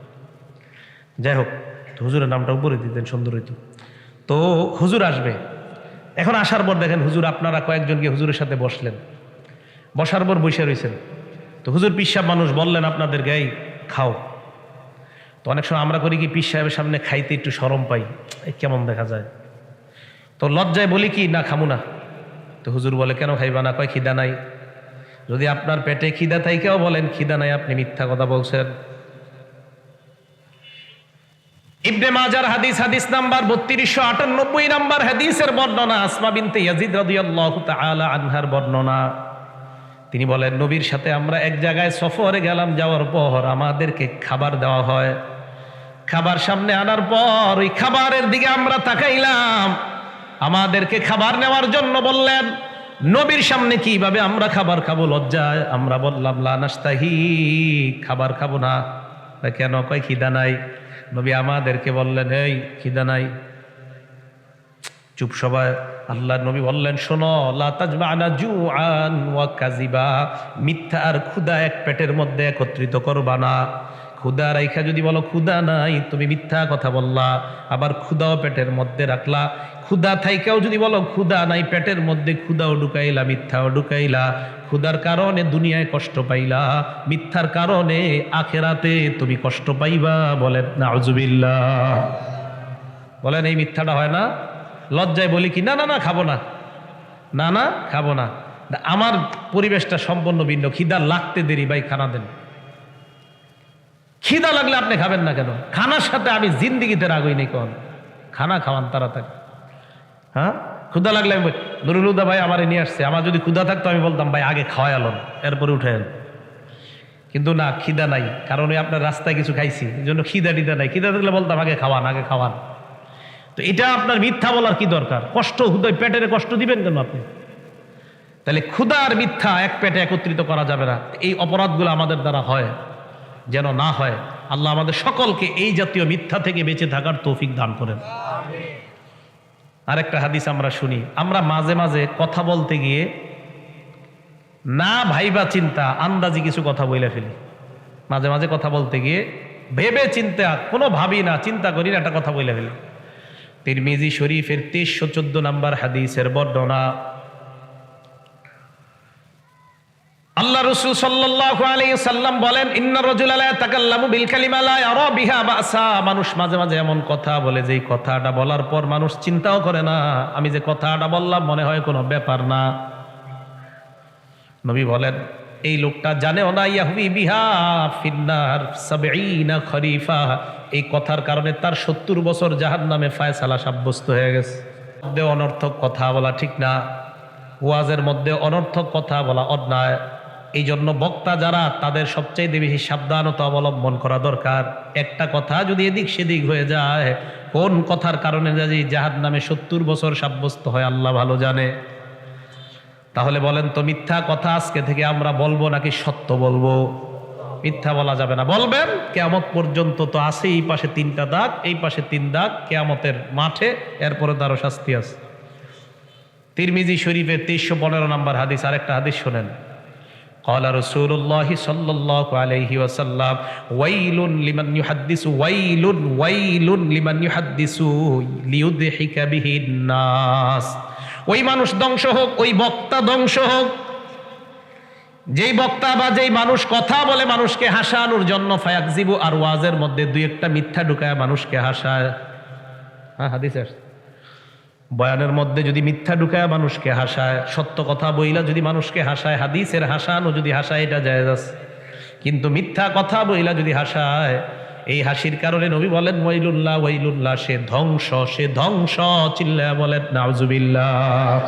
যাই হোক, হুজুরের নামটা উপরে দিতেন, সুন্দর হইতো। তো হুজুর আসবে, এখন আসার পর দেখেন হুজুর, আপনারা কয়েকজন গিয়ে হুজুরের সাথে বসলেন, বসার পর বসে রয়েছেন। তো হুজুর পীর সাহেব মানুষ, বললেন আপনাদের গাই খাও। তো অনেক সময় আমরা করি কি, পীর সাহেবের সামনে খাইতে একটু শরম পাই, কেমন দেখা যায়, তো লজ্জায় বলি কি, না খামু না। তো হুজুর বলে, কেন খাইবা না? কয় খিদা নাই। যদি আপনার পেটে খিদা থাইকেও বলেন খিদা নাই, আপনি মিথ্যা কথা বলছেন। ইবনে মাজার হাদিস, হাদিস নাম্বার 3298 নাম্বার হাদিসের বর্ণনা, আসমা বিনতে ইয়াজিদ রাদিয়াল্লাহু তাআলা আনহার বর্ণনা। তিনি বলেন, নবীর সাথে আমরা এক জায়গায় সফরে গেলাম, যাওয়ার পর আমাদেরকে খাবার দেওয়া হয়। খাবার সামনে আনার পর ওই খাবারের দিকে আমরা তাকাইলাম, আমাদেরকে খাবার নেওয়ার জন্য বললেন। নবীর সামনে কিভাবে আমরা খাবার খাবো, লজ্জায় আমরা বললাম, লা নাস্তাহি, খাবার খাবো না। কেন? কয় খিদা নাই। নবী আমাদেরকে বললেন, এই খিদা নাই, চুপ সবাই। আল্লাহ নবী বললেন, শোনো, লা তাজমা'না জুআন ওয়া কাযিবা, মিথ্যা আর ক্ষুধা এক পেটের মধ্যে একত্রিত করবা না। ক্ষুধা রাইখা যদি বলো ক্ষুধা নাই, তুমি মিথ্যা কথা বললা। আবার ক্ষুধাও পেটের মধ্যে রাখলা, ক্ষুধা থাইকাও যদি বলো ক্ষুধা নাই, পেটের মধ্যে ক্ষুধাও ঢুকাইলা, মিথ্যাও ঢুকাইলা। ক্ষুধার কারণে দুনিয়ায় কষ্ট পাইলা, মিথ্যার কারণে আখেরাতে তুমি কষ্ট পাইবা। বলেন নাউজুবিল্লাহ। বলেন এই মিথ্যাটা হয় না? লজ্জায় বলি কি, না না না খাবো না, না না খাবো না। আমার পরিবেশটা সম্পূর্ণ ভিন্ন, খিদা লাগতে দেরি, ভাই খানা দেন। খিদা লাগলে আপনি খাবেন না কেন? খানার সাথে আমি জিন্দিগিতে রাগই নেই, কোন খানা খাওয়ান তাড়াতাড়ি। হ্যাঁ, ক্ষুধা লাগলে আমি নুরুলুদা ভাই আমারে নিয়ে আসছে, আমার যদি ক্ষুধা থাকতো আমি বলতাম, ভাই আগে খাওয়াই আলোন, এরপরে উঠে এল। কিন্তু না, খিদা নাই, কারণ আপনার রাস্তায় কিছু খাইছি, এই জন্য খিদা টিদা নাই। খিদা থাকলে বলতাম আগে খাওয়ান, আগে খাওয়ান। তো এটা আপনার মিথ্যা বলার কি দরকার? কষ্ট, হুদয় পেটের কষ্ট দিবেন কেন আপনি? তাহলে ক্ষুধা আর মিথ্যা এক পেটে একত্রিত করা যাবে না। এই অপরাধগুলো আমাদের দ্বারা হয়, যেন না হয়। আল্লাহ আমাদের সকলকে এই জাতীয় মিথ্যা থেকে বেঁচে থাকার তৌফিক দান করেন। আরেকটা হাদিস আমরা শুনি, আমরা মাঝে মাঝে কথা বলতে গিয়ে না ভাইবা চিন্তা আন্দাজি কিছু কথা বলে ফেলি। মাঝে মাঝে কথা বলতে গিয়ে ভেবে চিন্তা, কোনো ভাবি না, চিন্তা করি না, একটা কথা বলে ফেলি। তিরমিজি শরীফের 2314 নম্বর হাদিসের বর্ণনা, আল্লাহ রাসূল সাল্লাল্লাহু আলাইহি সাল্লাম বলেন, ইন্নার রাজুলা লা ইয়াতাকাল্লামু বিল কালিমা লা ইয়ারা বিহা বাসা। মানুষ মাঝে মাঝে এমন কথা বলে যেই কথাটা বলার পর মানুষ চিন্তাও করে না, আমি যে কথাটা বললাম মনে হয় কোনো ব্যাপার না। নবী বলেন, এই লোকটা জানেও না ইয়াহবি বিহা ফিন্নার 70 খরিফা, এই কথার কারণে তার 70 বছর জাহান্নামে ফায়সালা সাব্যস্ত হয়ে গেছে। মধ্যে অনর্থক কথা বলা ঠিক না, ওয়াজের মধ্যে অনর্থক কথা বলা অন্যায়। এই জন্য বক্তা যারা, তাদের সবচাইতে বেশি সাবধানতা অবলম্বন করা দরকার। একটা কথা যদি এদিক সেদিক হয়ে যায়, কোন কথার কারণে যদি জাহান্নামে 70 বছর সাব্যস্ত হয় আল্লাহ ভালো জানে। তাহলে বলেন তো, মিথ্যা কথা আজকে থেকে আমরা বলবো নাকি সত্য বলবো? মিথ্যা বলা যাবে না। বলবেন, কিয়ামত পর্যন্ত তো আছে, এই পাশে 3টা দাগ, এই পাশে 3 দাগ, কিয়ামতের মাঠে, এরপরে তারও শাস্তি আছে। তিরমিজি শরীফের 2315 নম্বর হাদিস, আরেকটা হাদিস শোনেন। قال رسول الله صلى الله عليه وسلم ويل لمن يحدث ويل لمن يحدث ليضحك به الناس। ওই মানুষ ধ্বংস হোক, ওই বক্তা ধ্বংস হোক, যেই বক্তা বা যেই মানুষ কথা বলে মানুষকে হাসানোর জন্য, ফায়াকজিবু, আর ওয়াজের মধ্যে 2-1টা মিথ্যা ঢুকায় মানুষকে হাসায়। হ্যাঁ, হাদিস আছে, বয়ানের মধ্যে যদি মিথ্যা ঢুকায় মানুষকে হাসায়, সত্য কথা বইলা যদি মানুষকে হাসায়, হাদিসের হাসানো যদি হাসায়, এটা জায়েজ আছে। কিন্তু মিথ্যা কথা বইলা যদি হাসায়, এই হাসির কারণে নবী বলেন ওয়াইলুল্লাহ ওয়াইলুল্লাহ, সে ধ্বংস, সে ধ্বংস। চিল্লায়া বলেন নাউজুবিল্লাহ।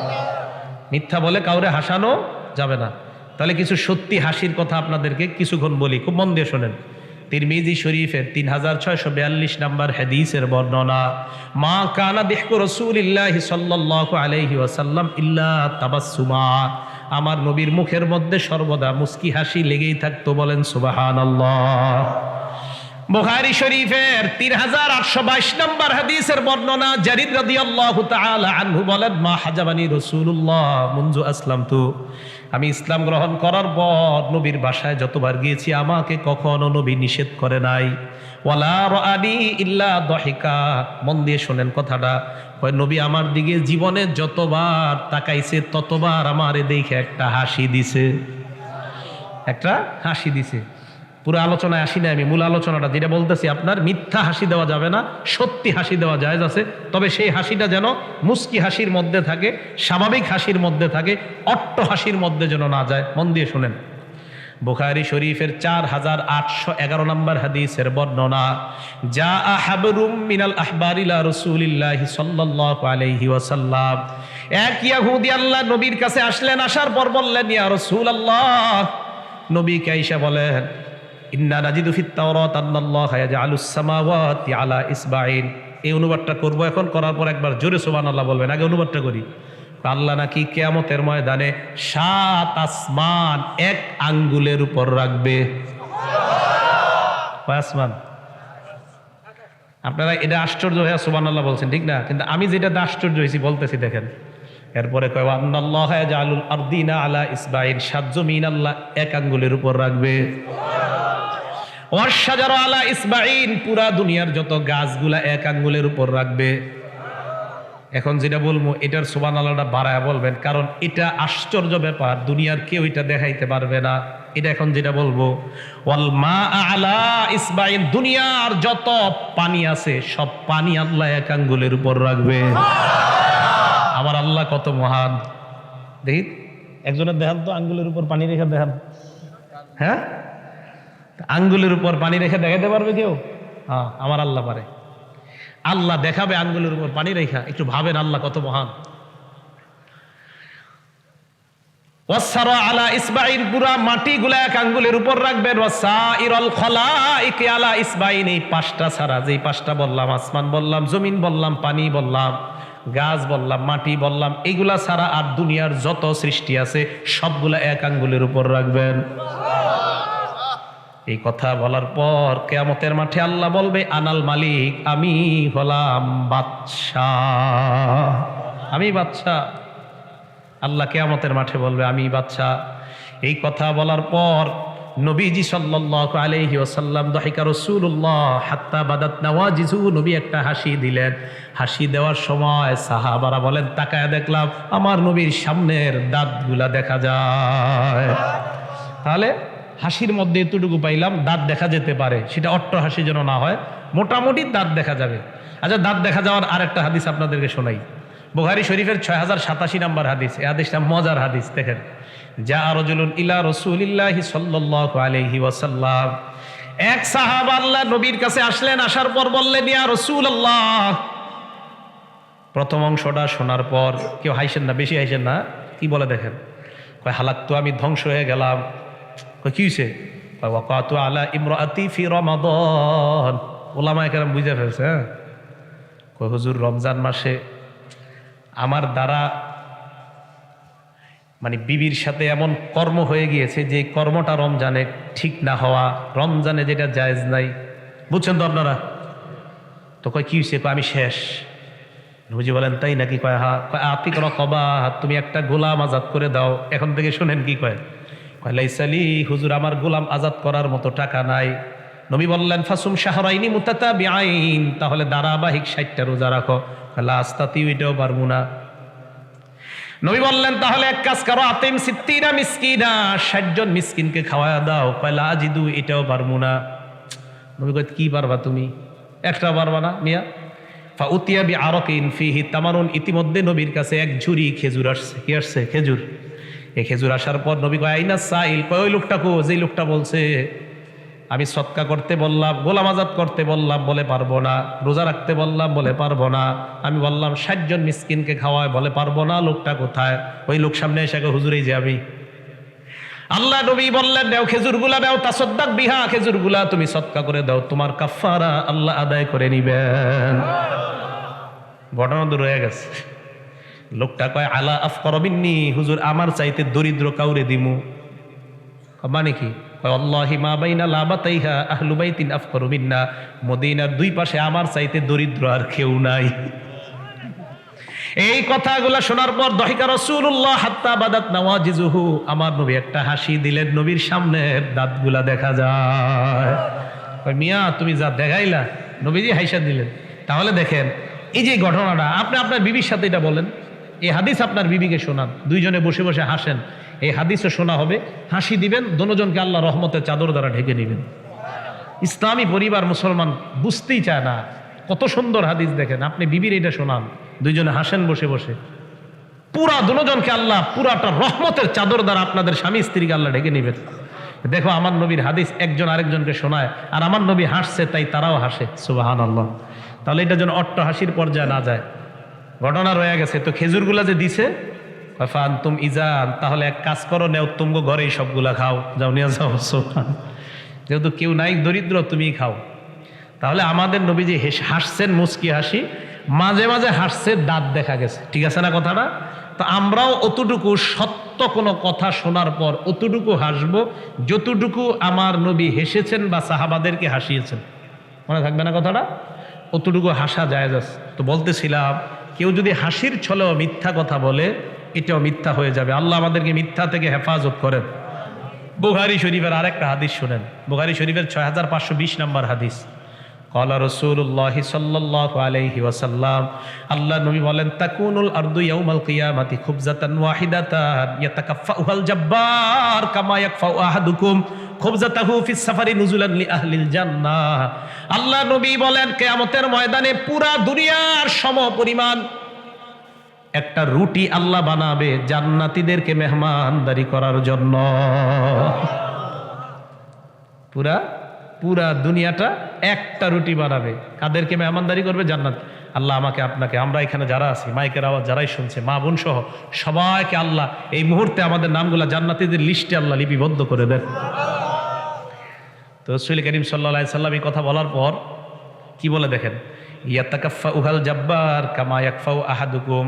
মিথ্যা বলে কাউরে হাসানো যাবে না। তাহলে কিছু সত্যি হাসির কথা আপনাদেরকে কিছুক্ষণ বলি, খুব মন দিয়ে শোনেন। তিরমিজি শরীফের 3642 নম্বর হাদিসের বর্ণনা, মা কানা দিহকু রাসূলিল্লাহি সাল্লাল্লাহু আলাইহি ওয়াসাল্লাম ইল্লা তাবাসসুমা। আমার নবীর মুখের মধ্যে সর্বদা মুস্কি হাসি লেগেই থাকতো, বলেন সুবহানাল্লাহ। বুখারী শরীফের 3822 নম্বর হাদিসের বর্ণনা, জারির রাদিয়াল্লাহু তাআলা আনহু বলেন, মা হাজাবানি রাসূলুল্লাহ মুনযু আসলামতু। আমি ইসলাম গ্রহণ করার পর নবীর বাসায় যতবার গিয়েছি আমাকে কখনো নবী নিষেধ করে নাই। ওয়ালা রাআনি ইল্লা দাহিকা। মন দিয়ে শোনেন কথাটা, কয় নবী আমার দিকে জীবনে যতবার তাকাইছে ততবার আমারে দেখে একটা হাসি দিছে, একটা হাসি দিছে। পুরো আলোচনায় আসি না আমি, মূল আলোচনাটা যেটা বলতেছি, আপনার মিথ্যা হাসি দেওয়া যাবে না, সত্যি হাসি দেওয়া জায়েজ আছে। তবে সেই হাসিটা যেন মুস্কি হাসির মধ্যে থাকে, স্বাভাবিক হাসির মধ্যে থাকে, অট্ট হাসির মধ্যে যেন না যায়। মন দিয়ে শুনেন। বুখারী শরীফের 4811 নম্বর হাদিসের বর্ণনা, জা হাবরুম মিনাল আহবারি লা রাসূলিল্লাহি সাল্লাল্লাহু আলাইহি ওয়াসাল্লাম। এক ইহুদি আল্লাহ নবীর কাছে আসলেন, আসার পর বললেন, ইয়া রাসূলুল্লাহ, নবী কাইসা বলেন, ইন্না নাজিদু ফিত তাওরাত আন্নাল্লাহা ইয়াজআলুস সামাওয়াতি আলা ইসবাইন। এই অনুবাদটা করব এখন, করার পর একবার জোরে সুবহানাল্লাহ বলবেন। আগে অনুবাদটা করি। আল্লাহ নাকি কিয়ামতের ময়দানে 7 আসমান 1 আঙ্গুলের উপর রাখবে। কয় আসমান? আপনারা এটা আশ্চর্য হয়ে সুবহানাল্লাহ বলছেন, ঠিক না? কিন্তু আমি যেটা আশ্চর্য হয়েছি বলতেছি, দেখেন। এরপরে কয় আন্নাল্লাহা ইয়াজআলুল আরদিনা আলা ইসবাইন, 7 জমিন আল্লাহ 1 আঙ্গুলের উপর রাখবে। ওয়াশজারু আলা ইসবাইন, পুরা দুনিয়ার যত গাছগুলা 1 আঙ্গুলের উপর রাখবে। এখন যেটা বলবো এটার সুবহানাল্লাহটা বাড়ায় বলবেন, কারণ এটা আশ্চর্য ব্যাপার, দুনিয়ার কেউ এটা দেখাইতে পারবে না। এটা এখন যেটা বলবো, ওয়াল মা আলা ইসবাইন, দুনিয়ার যত পানি আছে সব পানি আল্লাহ 1 আঙ্গুলের উপর রাখবে। আমার আল্লাহ কত মহান! দেখি একজনের দেখান তো, আঙ্গুলের উপর পানি রেখে দেখান। হ্যাঁ, আঙ্গুলের উপর পানি রেখে দেখাতে পারবে কেউ? হ্যাঁ, আমার আল্লাহ পারে। আল্লাহ দেখাবে আঙ্গুলের উপর পানি রেখা। একটু ভাবেন আল্লাহ কত মহান। ওয়াসসারা আলা ইসবাইন, পুরা মাটিগুলা এক আঙ্গুলের উপর রাখবেন। ওয়াসাইরুল খলাইক আলা ইসবাইন, এই পাঁচটা ছাড়া, যেই পাঁচটা বললাম, আসমান বললাম, জমিন বললাম, পানি বললাম, গাছ বললাম, মাটি বললাম, এইগুলা ছাড়া আর দুনিয়ার যত সৃষ্টি আছে সবগুলা এক আঙ্গুলের উপর রাখবেন। এই কথা বলার পর কিয়ামতের মাঠে আল্লাহ বলবে, আনাল মালিক, আমি হলাম বাদশাহ, আমি বাদশাহ। আল্লাহ কিয়ামতের মাঠে বলবে, আমি বাদশাহ। এই কথা বলার পর নবীজি সাল্লাল্লাহু আলাইহি ওয়াসাল্লাম, দাহিকা রাসূলুল্লাহ হাত্তা বাদাত নাওয়াজিজু, নবী একটা হাসি দিলেন। হাসি দেওয়ার সময় সাহাবারা বলেন, তাকায় দেখলাম আমার নবীর সামনের দাঁতগুলা দেখা যায়। তাহলে হাসির মধ্যে এতটুকু পাইলাম, দাঁত দেখা যেতে পারে, সেটা অট্ট হাসি যেন না হয়, মোটামুটি দাঁত দেখা যাবে। আচ্ছা, দাঁত দেখা যাওয়ার আরেকটা হাদিস আপনাদেরকে শোনাই। বুখারী শরীফের 6087 নম্বর হাদিস। এই হাদিসটা মজার হাদিস, দেখেন। যা রাজুলুন ইলা রাসূলিল্লাহি সাল্লাল্লাহু আলাইহি ওয়াসাল্লাম, এক সাহাবা আল্লাহ নবীর কাছে আসলেন। আসার পর বললেন, ইয়া রাসূলুল্লাহ। প্রথম অংশটা শোনার পর কেউ হাসেন না, বেশি হাসেন না। কি বলে দেখেন, কয় হালাকতু, আমি ধ্বংস হয়ে গেলাম। কয় কি হইছে? কয় ওয়াকাতু আলা ইমরাতি ফি রমাদান। উলামায়ে কেরাম বুঝে ফেলছে। কয় হুজুর, রমজান মাসে আমার দ্বারা মানে বিবির সাথে এমন কর্ম হয়ে গিয়েছে যে কর্মটা রমজানে ঠিক না হওয়া, রমজানে যেটা জায়েজ নাই। বুঝছেন তো আপনারা? তো কয় কি হয়েছে? কয় আমি শেষ। নবীজি বলেন, তাই নাকি? কয় হা। কয় আতিক রাকাবা, তুমি একটা গোলাম আজাদ করে দাও। এখন থেকে শুনেন কি কয়। কয় লাইসালি, হুজুর আমার গোলাম আজাদ করার মতো টাকা নাই। নবী বললেন, ফাসুম শাহরাইনি মুতাতাবিআইন, তাহলে ধারাবাহিক 60টা রোজা রাখো। লা আস্তাতিউ, এটাও পারবো না। নবী বললেন, তাহলে এক কাজ করো, আতিম সিত্তিনা মিসকিনা, 60 জন মিসকিনকে খাওয়ায়া দাও। কয় লা আজিদু, এটাও পারবো না। নবী কয়, কি পারবা তুমি? একটা পারবা না মিয়া? ফাউতিয়া বিআরাকিন ফিহি তামারুন, ইতিমধ্যে নবীর কাছে এক ঝুড়ি খেজুর আসছে। কি আসছে? খেজুর। এই খেজুর আসার পর নবী কয়, আইনা সাইল, কয় ওই লোকটা কো, যেই লোকটা বলছে আমি সদকা করতে বললাম, গোলাম আজাদ করতে বললাম, বলে পারবো না। রোজা রাখতে বললাম, বলে পারবো না। আমি বললাম 60 জন মিসকিনকে খাওয়ায়, বলে পারবো না। লোকটা কোথায়? ওই লোক সামনে এসে হুজুর, এই যে আমি। আল্লাহ নবী বললেন, দাও খেজুরগুলা, দাও, তাসাদ্দাক বিহা, খেজুরগুলা তুমি সদকা করে দাও, তোমার কাফারা আল্লাহ আদায় করে নিবেন। ঘটনা তো রয়ে গেছে। লোকটা কয়, আলা আফকার মিন্নি, হুজুর আমার চাইতে দরিদ্র কাউরে দিমু। মানে কি? আল্লাহি মা বাইনা লাবাতাইহা আহলু বাইতিন আফকারু মিন্না, মদিনার দুই পাশে আমার চাইতে দরিদ্র আর কেউ নাই। এই কথাগুলা শোনার পর দাহিকা রাসূলুল্লাহ হাত্তা বাদাত নাওয়াজিজুহু, আমার নবী একটা হাসি দিলেন। নবীর সামনে দাঁতগুলা দেখা যায়। কয় মিয়া, তুমি যা দেখাইলা। নবীজি হাসি দিলেন। তাহলে দেখেন, এই যে ঘটনাটা, আপনি আপনার বিবির সাথে এটা বলেন, এই হাদিস আপনার বিবিকে শোনান, দুইজনে বসে বসে হাসেন, এই হাদিসও শোনা হবে, হাসি দিবেন, দোনোজনকে আল্লাহ রহমতের চাদর দ্বারা ঢেকে নেবেন। ইসলামী পরিবার মুসলমান বুঝতেই চায় না। কত সুন্দর হাদিস দেখেন, আপনি বিবির এটা শোনান, দুইজনে হাসেন বসে বসে, পুরা দোনোজনকে আল্লাহ পুরাটা রহমতের চাদর দ্বারা আপনাদের স্বামী স্ত্রীকে আল্লাহ ঢেকে নেবেন। দেখো, আমার নবীর হাদিস একজন আরেকজনকে শোনায়, আর আমার নবী হাসছে, তাই তারাও হাসে। সুবহানাল্লাহ। তাহলে এটা যেন অট্ট হাসির পর্যায়ে না যায়। ঘটনা রয়ে গেছে। তো খেজুরগুলা যে দিছে, ফান্তুম ইজান, তাহলে এক কাজ করো, নেও, তুমগো ঘরেই সবগুলা খাও, যাও নিয়ে যাও। যেহেতু কেউ নাই, দরিদ্র, তুমি খাও। তাহলে আমাদের নবীজি হাসছেন মুচকি হাসি, মাঝে মাঝে হাসছে, দাঁত দেখা গেছে। ঠিক আছে না কথাটা? তো আমরাও অতটুকু সত্য কোনো কথা শোনার পর অতটুকু হাসবো যতটুকু আমার নবী হেসেছেন বা সাহাবাদেরকে হাসিয়েছেন। মনে থাকবে না কথাটা? অতটুকু হাসা জায়েজ আছে। তো বলতেছিলাম, কেউ যদি হাসির ছলেও মিথ্যা কথা বলে, এটাও মিথ্যা হয়ে যাবে। আল্লাহ আমাদেরকে মিথ্যা থেকে হেফাজত করেন। বুখারী শরীফের আরেকটা হাদিস শুনেন। বুখারী শরীফের 6520 নম্বর হাদিস। ক্বালা রাসূলুল্লাহ সাল্লাল্লাহু আলাইহি ওয়াসাল্লাম, আল্লাহ নবী বলেন, তাকুনুল আরদু ইয়াউমাল কিয়ামাতি খুবজাতান ওয়াহিদাতান ইয়াতাকাফফাউহাল জাব্বার কামা ইয়াকফাউ আহাদুকুম খুবজাতাহু ফিস সাফারি নুজুলান লি আহলিল জান্নাহ। আল্লাহ নবী বলেন, কিয়ামতের ময়দানে পুরা দুনিয়ার সমপরিমাণ একটা রুটি আল্লাহ বানাবে জান্নাতীদেরকে মেহমানদারি করার জন্য। পুরা দুনিয়াটা একটা রুটি বানাবে, কাদেরকে মেহমানদারি করবে? জান্নাত। আল্লাহ আমাকে আপনাকে, আমরা এখানে যারা আছি, মাইকের আওয়াজ যারাই শুনছে, মা বোন সহ সবাইকে আল্লাহ এই মুহূর্তে আমাদের নামগুলা জান্নাতীদের লিস্টে আল্লাহ লিপিবদ্ধ করে দেন। তো রাসূল করিম সাল্লাল্লাহু আলাইহি সাল্লাম এই কথা বলার পর কি বলে দেখেন, ইয়াতাকাফফাউল জাব্বার কামা ইয়াকফাউ আহাদুকুম।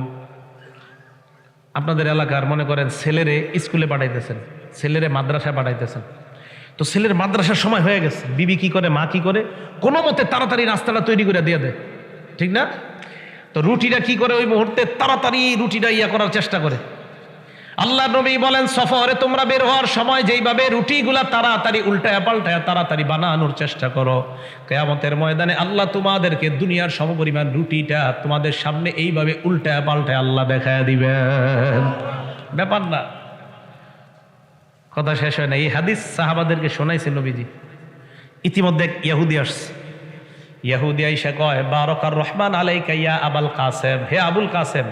আপনাদের এলাকার মনে করেন ছেলেরে স্কুলে পাঠাইতেছেন, ছেলেরে মাদ্রাসায় পাঠাইতেছেন, তো ছেলের মাদ্রাসার সময় হয়ে গেছে, বিবি কি করে, মা কি করে, কোনো মতে তাড়াতাড়ি নাস্তাটা তৈরি করে দিয়ে দেয়, ঠিক না? তো রুটিটা কি করে, ওই মুহূর্তে তাড়াতাড়ি রুটিটা করার চেষ্টা করে। আল্লাহ নবী বলেন, সফরে তোমরা বের হওয়ার সময় যেইভাবে রুটিগুলা তাড়াতাড়ি উল্টায় পাল্টায় তাড়াতাড়ি বানানোর চেষ্টা করো, কিয়ামতের ময়দানে আল্লাহ তোমাদেরকে দুনিয়ার সমপরিমাণ রুটিটা তোমাদের সামনে এইভাবে উল্টায় পাল্টায় আল্লাহ দেখায় দিবেন। ব্যাপার না, কথা শেষ হয় না। এই হাদিস সাহাবাদেরকে শোনাইছে নবীজি। ইতিমধ্যে ইহুদি আসছে, ইহুদি আইসা কয়, বারাকার রহমান আলাইকা ইয়া আবুল কাসেম, হে আবুল কাসেম,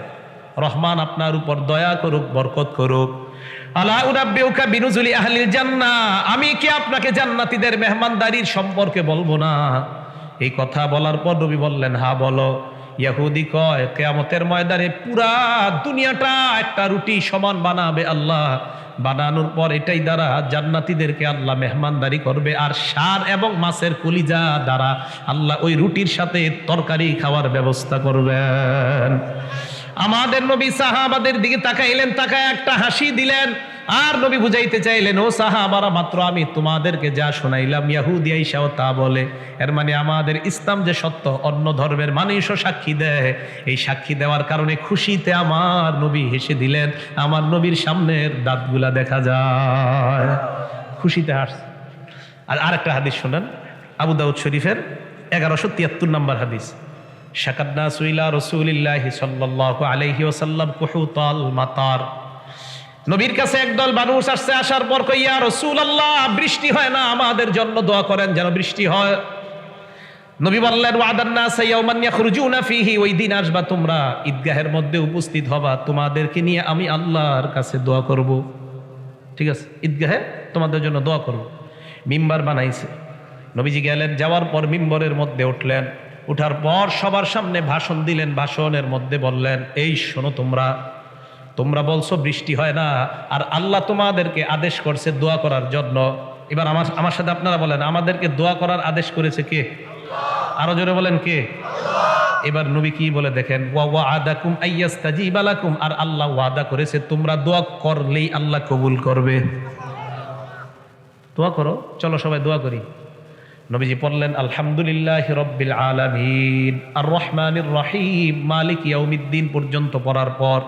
রহমান আপনার উপর দয়া করুক, বরকত করুক। আলা উনাব্বিউকা বিনুজুলি আহলিল জান্নাহ, আমি কি আপনাকে জান্নাতীদের মেহমানদারির সম্পর্কে বলবো না? এই কথা বলার পর নবী বললেন, হ্যাঁ বলো। ইহুদি কয়, কিয়ামতের ময়দানে পুরা দুনিয়াটা একটা রুটি সমান বানাবে আল্লাহ, বানানোর পর এটাই দ্বারা জান্নাতীদেরকে আল্লাহ মেহমানদারি করবে, আর ষাঁড় এবং মাছের কলিজা দ্বারা আল্লাহ ওই রুটির সাথে তরকারি খাওয়ার ব্যবস্থা করবেন। আমাদের নবী সাহাবাদের দিকে তাকাইলেন, তাকায় একটা হাসি দিলেন, আর নবী বুঝাইতে চাইলেন, ও সাহাবারা, মাত্র আমি তোমাদেরকে যা শোনাইলাম ইহুদি আইসাও তা বলে। এর মানে আমাদের ইসলাম যে সত্য, অন্য ধর্মের মানুষও সাক্ষী দেয়। এই সাক্ষী দেওয়ার কারণে খুশিতে আমার নবী হেসে দিলেন, আমার নবীর সামনের দাঁতগুলা দেখা যায়, খুশিতে হাসছে। আর আরেকটা হাদিস শোনেন, আবু দাউদ শরীফের 1173 নম্বর হাদিস। শাকাদনা সুইলা রাসূলিল্লাহি সাল্লাল্লাহু আলাইহি ওয়াসাল্লাম কুহুতাল মাতার। নবীর কাছে একদল মানুষ আসছে, আসার পর কই, ইয়া রাসূলুল্লাহ, বৃষ্টি হয় না, আমাদের জন্য দোয়া করেন যেন বৃষ্টি হয়। নবী বললেন, ওয়াদান নাস ইয়াওমান ইয়াখরুজুনা ফীহি, ওই দিন আসবা তোমরা, ঈদগাহের মধ্যে উপস্থিত হবা, তোমাদেরকে নিয়ে আমি আল্লাহর কাছে দোয়া করব। ঠিক আছে, ঈদগাহে তোমাদের জন্য দোয়া করব। মিম্বার বানাইছে, নবীজি গেলেন, যাওয়ার পর মিম্বরের মধ্যে উঠলেন, উঠার পর সবার সামনে ভাষণ দিলেন। ভাষণের মধ্যে বললেন, এই শোনো, তোমরা বলছো বৃষ্টি হয় না, আর আল্লাহ তোমাদেরকে আদেশ করছে দোয়া করার জন্য। এবার আমার সাথে আপনারা বলেন, আমাদেরকে দোয়া করার আদেশ করেছে কে? আরো জোরে বলেন, কে? এবার নবী কি বলে দেখেন, ওয়া ওয়াদাকুম আইয়াস্তাজিবা লাকুম, আর আল্লাহ ওয়াদা করেছে তোমরা দোয়া করলেই আল্লাহ কবুল করবে। দোয়া করো, চলো সবাই দোয়া করি। নবীজি পড়লেন, আলহামদুলিল্লাহি রাব্বিল আলামিন আর রহমানির রহিম মালিক ইয়াউমিদ্দিন পর্যন্ত পড়ার পর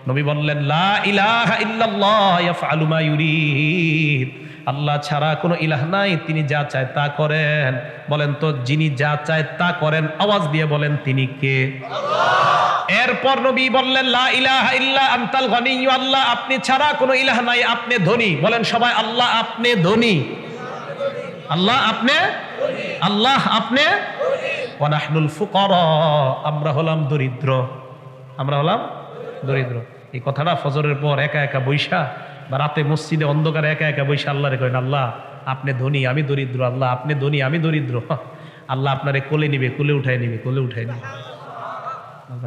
নবী বললেন, লা ইলাহা ইল্লাল্লাহ ইয়াফআলু মা ইউরিদ, আল্লাহ ছাড়া কোনো ইলাহ নাই, তিনি যা চায় তা করেন। বলেন তো, যিনি যা চায় তা করেন, আওয়াজ দিয়ে বলেন তিনি কে? আল্লাহ। এরপর নবী বললেন, লা ইলাহা ইল্লা আনতাল গনিয়্যু, আল্লাহ আপনি ছাড়া কোনো ইলাহ নাই, আপনি ধনী। বলেন সবাই, আল্লাহ আপনি ধনী, আল্লাহ আপনি, আল্লাহ আপনি। ওয়া নাহনুল ফুকারা, আমরা হলাম দরিদ্র, আমরা হলাম দরিদ্র। এই কথাটা ফজরের পর একা একা বৈশা বা রাতে মসজিদে অন্ধকারে একা একা বৈশা আল্লাহরে কইন, আল্লাহ আপনি ধনী আমি দরিদ্র, আল্লাহ আপনি ধনী আমি দরিদ্র। আল্লাহ আপনারে কোলে নিবে, কোলে উঠায় নিবে, কোলে উঠায় নিবে।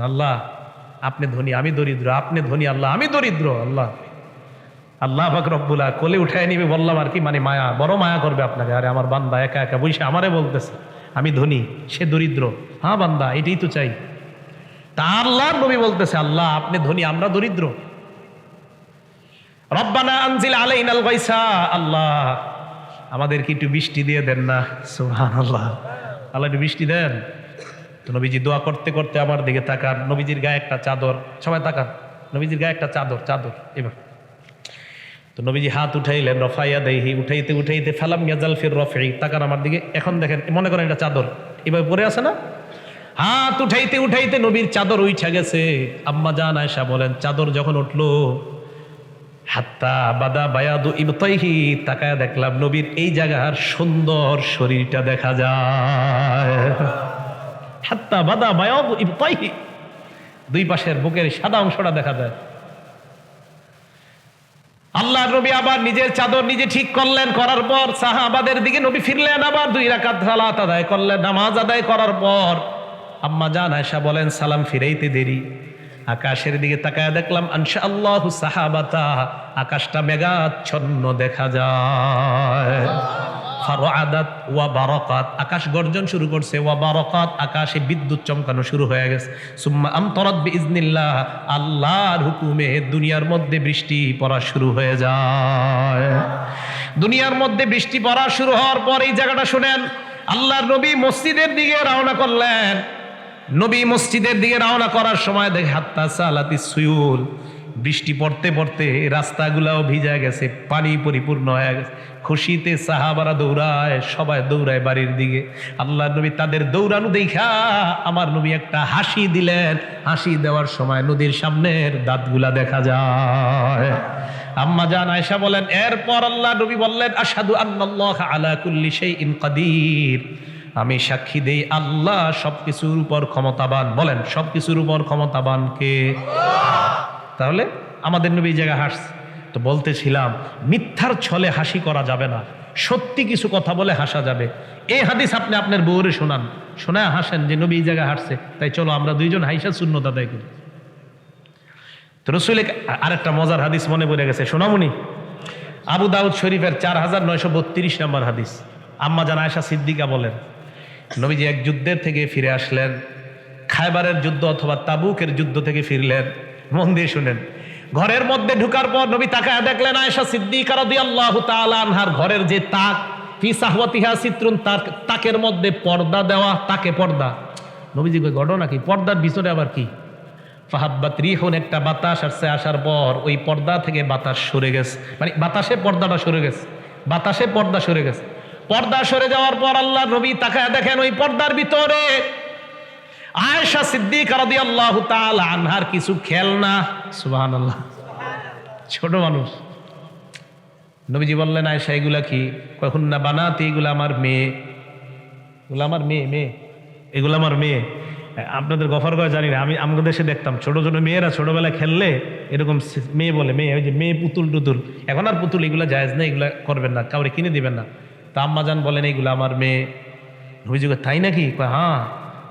আল্লাহ আপনি ধনী আমি দরিদ্র, আপনি ধনী আল্লাহ আমি দরিদ্র। আল্লাহ আল্লাহ পাক রব্বুল আলামিন কোলে উঠায় নিবে, বললাম আর কি, মানে মায়া, বড় মায়া করবে আপনাকে। আরে আমার বান্দা একা একা বৈশা আমারে বলতেছে আমি ধনী, সে দরিদ্র। হ্যাঁ বান্দা, এটাই তো চাই। তা আল্লাহর নবী বলতেছে, আল্লাহ আপনি ধনী আমরা দরিদ্র। রব্বানা আনজিল আলাইনাল গায়সা, আল্লাহ আমাদেরকে একটু বৃষ্টি দিয়ে দেন না। সুবহানাল্লাহ, আল্লাহ একটু বৃষ্টি দেন। তো নবীজি দোয়া করতে করতে আমার দিকে তাকান, নবীজির গায়ে একটা চাদর, সবাই তাকান, নবীজির গায়ে একটা চাদর, চাদর। এবার তো নবীজি হাত উঠাইলেন, রফাইয়া দেহি, উঠাইতে উঠাইতে ফালাম ইয়াজাল ফির রফি, তাকান আমার দিকে। এখন দেখেন, মনে করেন এটা চাদর এভাবে পরে আছে না, হাত উঠাইতে উঠাইতে নবীর চাদর উঠা গেছে। আম্মা জান আয়েশা বলেন, চাদর যখন উঠলো, হাত্তা বাদা বায়াদু ইবতাইহি, তাকায় দেখলাম নবীর এই জায়গার সুন্দর শরীরটা দেখা যায়। হাত্তা বাদা বায়াদু ইবতাইহি, দুই পাশের বুকের সাদা অংশটা দেখা যায়। আল্লাহর নবী আবার নিজের চাদর নিজে ঠিক করলেন, করার পর সাহাবাদের দিকে নবী ফিরলেন, আবার 2 রাকাত সালাত আদায় করলেন। নামাজ আদায় করার পর আম্মা জান আয়েশা বলেন সালাম ফিরাইতে দেরি, আকাশের দিকে তাকায় দেখলাম আনশা আল্লাহু সাহাবাতা, আকাশটা মেঘাচ্ছন্ন দেখা যায়। ফারআদাত ওয়া বারাকাত, আকাশ গর্জন শুরু করছে, ওয়া বারাকাত, আকাশে বিদ্যুৎ চমকানো শুরু হয়ে গেছে। সুম্মা আমতারাত বিইজনিল্লাহ, আল্লাহর হুকুমে দুনিয়ার মধ্যে বৃষ্টি পড়া শুরু হয়ে যায়। দুনিয়ার মধ্যে বৃষ্টি পড়া শুরু হওয়ার পর এই জায়গাটা শুনেন, আল্লাহর নবী মসজিদের দিকে রওনা করলেন। নবী মসজিদের দিকে রওনা করার সময় দেখে হাত্তা সালাতিস সুয়ুল, বৃষ্টি পড়তে পড়তে রাস্তাগুলাও ভিজে গেছে, পানি পরিপূর্ণ হয়ে গেছে। খুশিতে সাহাবারা দৌড়ায়, সবাই দৌড়ায় বাড়ির দিকে। আল্লাহ নবী তাদের দৌড়ানো দেখা আমার নবী একটা হাসি দিলেন। হাসি দেওয়ার সময় নদীর সামনের দাঁতগুলা দেখা যায়। আম্মা জান আয়েশা বলেন, এরপর আল্লাহ নবী বললেন, আশহাদু আন্নাল্লাহা আলা কুল্লি শাইইন কাদির, আমি সাক্ষী দেই আল্লাহ সবকিছুর উপর ক্ষমতাবান। বলেন, সবকিছুর উপর ক্ষমতাবান কে? তাহলে আমাদের নবী এই জায়গায় হাসছে। তো বলতেছিলাম মিথ্যার ছলে হাসি করা যাবে না, সত্যি কিছু কথা বলে হাসা যাবে। এই হাদিস আপনি আপনার বউরে শোনান, শোনায় হাসেন যে নবী এই জায়গায় হাসছে, তাই চলো আমরা দুইজন হাইসা সুন্নত আদায় করি। তো রসুল আরেকটা মজার হাদিস মনে পড়ে গেছে, শোনামুনি। আবু দাউদ শরীফের 4932 নম্বর হাদিস। আম্মা জান আয়েশা সিদ্দিকা বলেন, নবীজি এক যুদ্ধের থেকে ফিরে আসলেন, খায়বারের যুদ্ধ অথবা তাবুকের যুদ্ধ থেকে ফিরলেন। মন দিয়ে শুনেন, ঘরের মধ্যে ঢুকার পর নবী তাকায় দেখলেন আয়েশা সিদ্দিকা রাদিয়াল্লাহু তাআলা আনহার ঘরের যে তাক, ফি সাহওয়াতিহা সিত্রুন, তাকের মধ্যে পর্দা দেওয়া, তাকে পর্দা। নবীজি কই ঘটনা কি? পর্দার ভিতরে আবার কি? ফাহাব্বাত রিহুন, একটা বাতাস আসছে, আসার পর ওই পর্দা থেকে বাতাস সরে গেছে, মানে বাতাসে পর্দাটা সরে গেছে, বাতাসে পর্দা সরে গেছে। পর্দা সরে যাওয়ার পর আল্লাহ নবী তাকায় দেখেন ওই পর্দার ভিতরে আয়েশা সিদ্দিকা রাদিয়াল্লাহু তাআলা আনহার কিছু খেলনা। সুবহানাল্লাহ, ছোট মানুষ। নবীজি বললেন, আয়েশা এগুলা কি? কখন না বানাতি, এগুলা আমার মেয়ে, এগুলো আমার মেয়ে, মেয়ে, এগুলো আমার মেয়ে। আপনাদের গফর করে জানি না, আমি আমাদের দেশে দেখতাম ছোট ছোট মেয়েরা ছোটবেলায় খেললে এরকম মেয়ে বলে, মেয়ে, ওই যে মেয়ে পুতুল টুতুল। এখন আর পুতুল এগুলো জায়েজ না, এগুলা করবেন না, কাউরে কিনে দিবেন না। তো আম্মা জান বলেন এইগুলো আমার মেয়ে। নবীজি কয় তাই নাকি? কয় হ্যাঁ।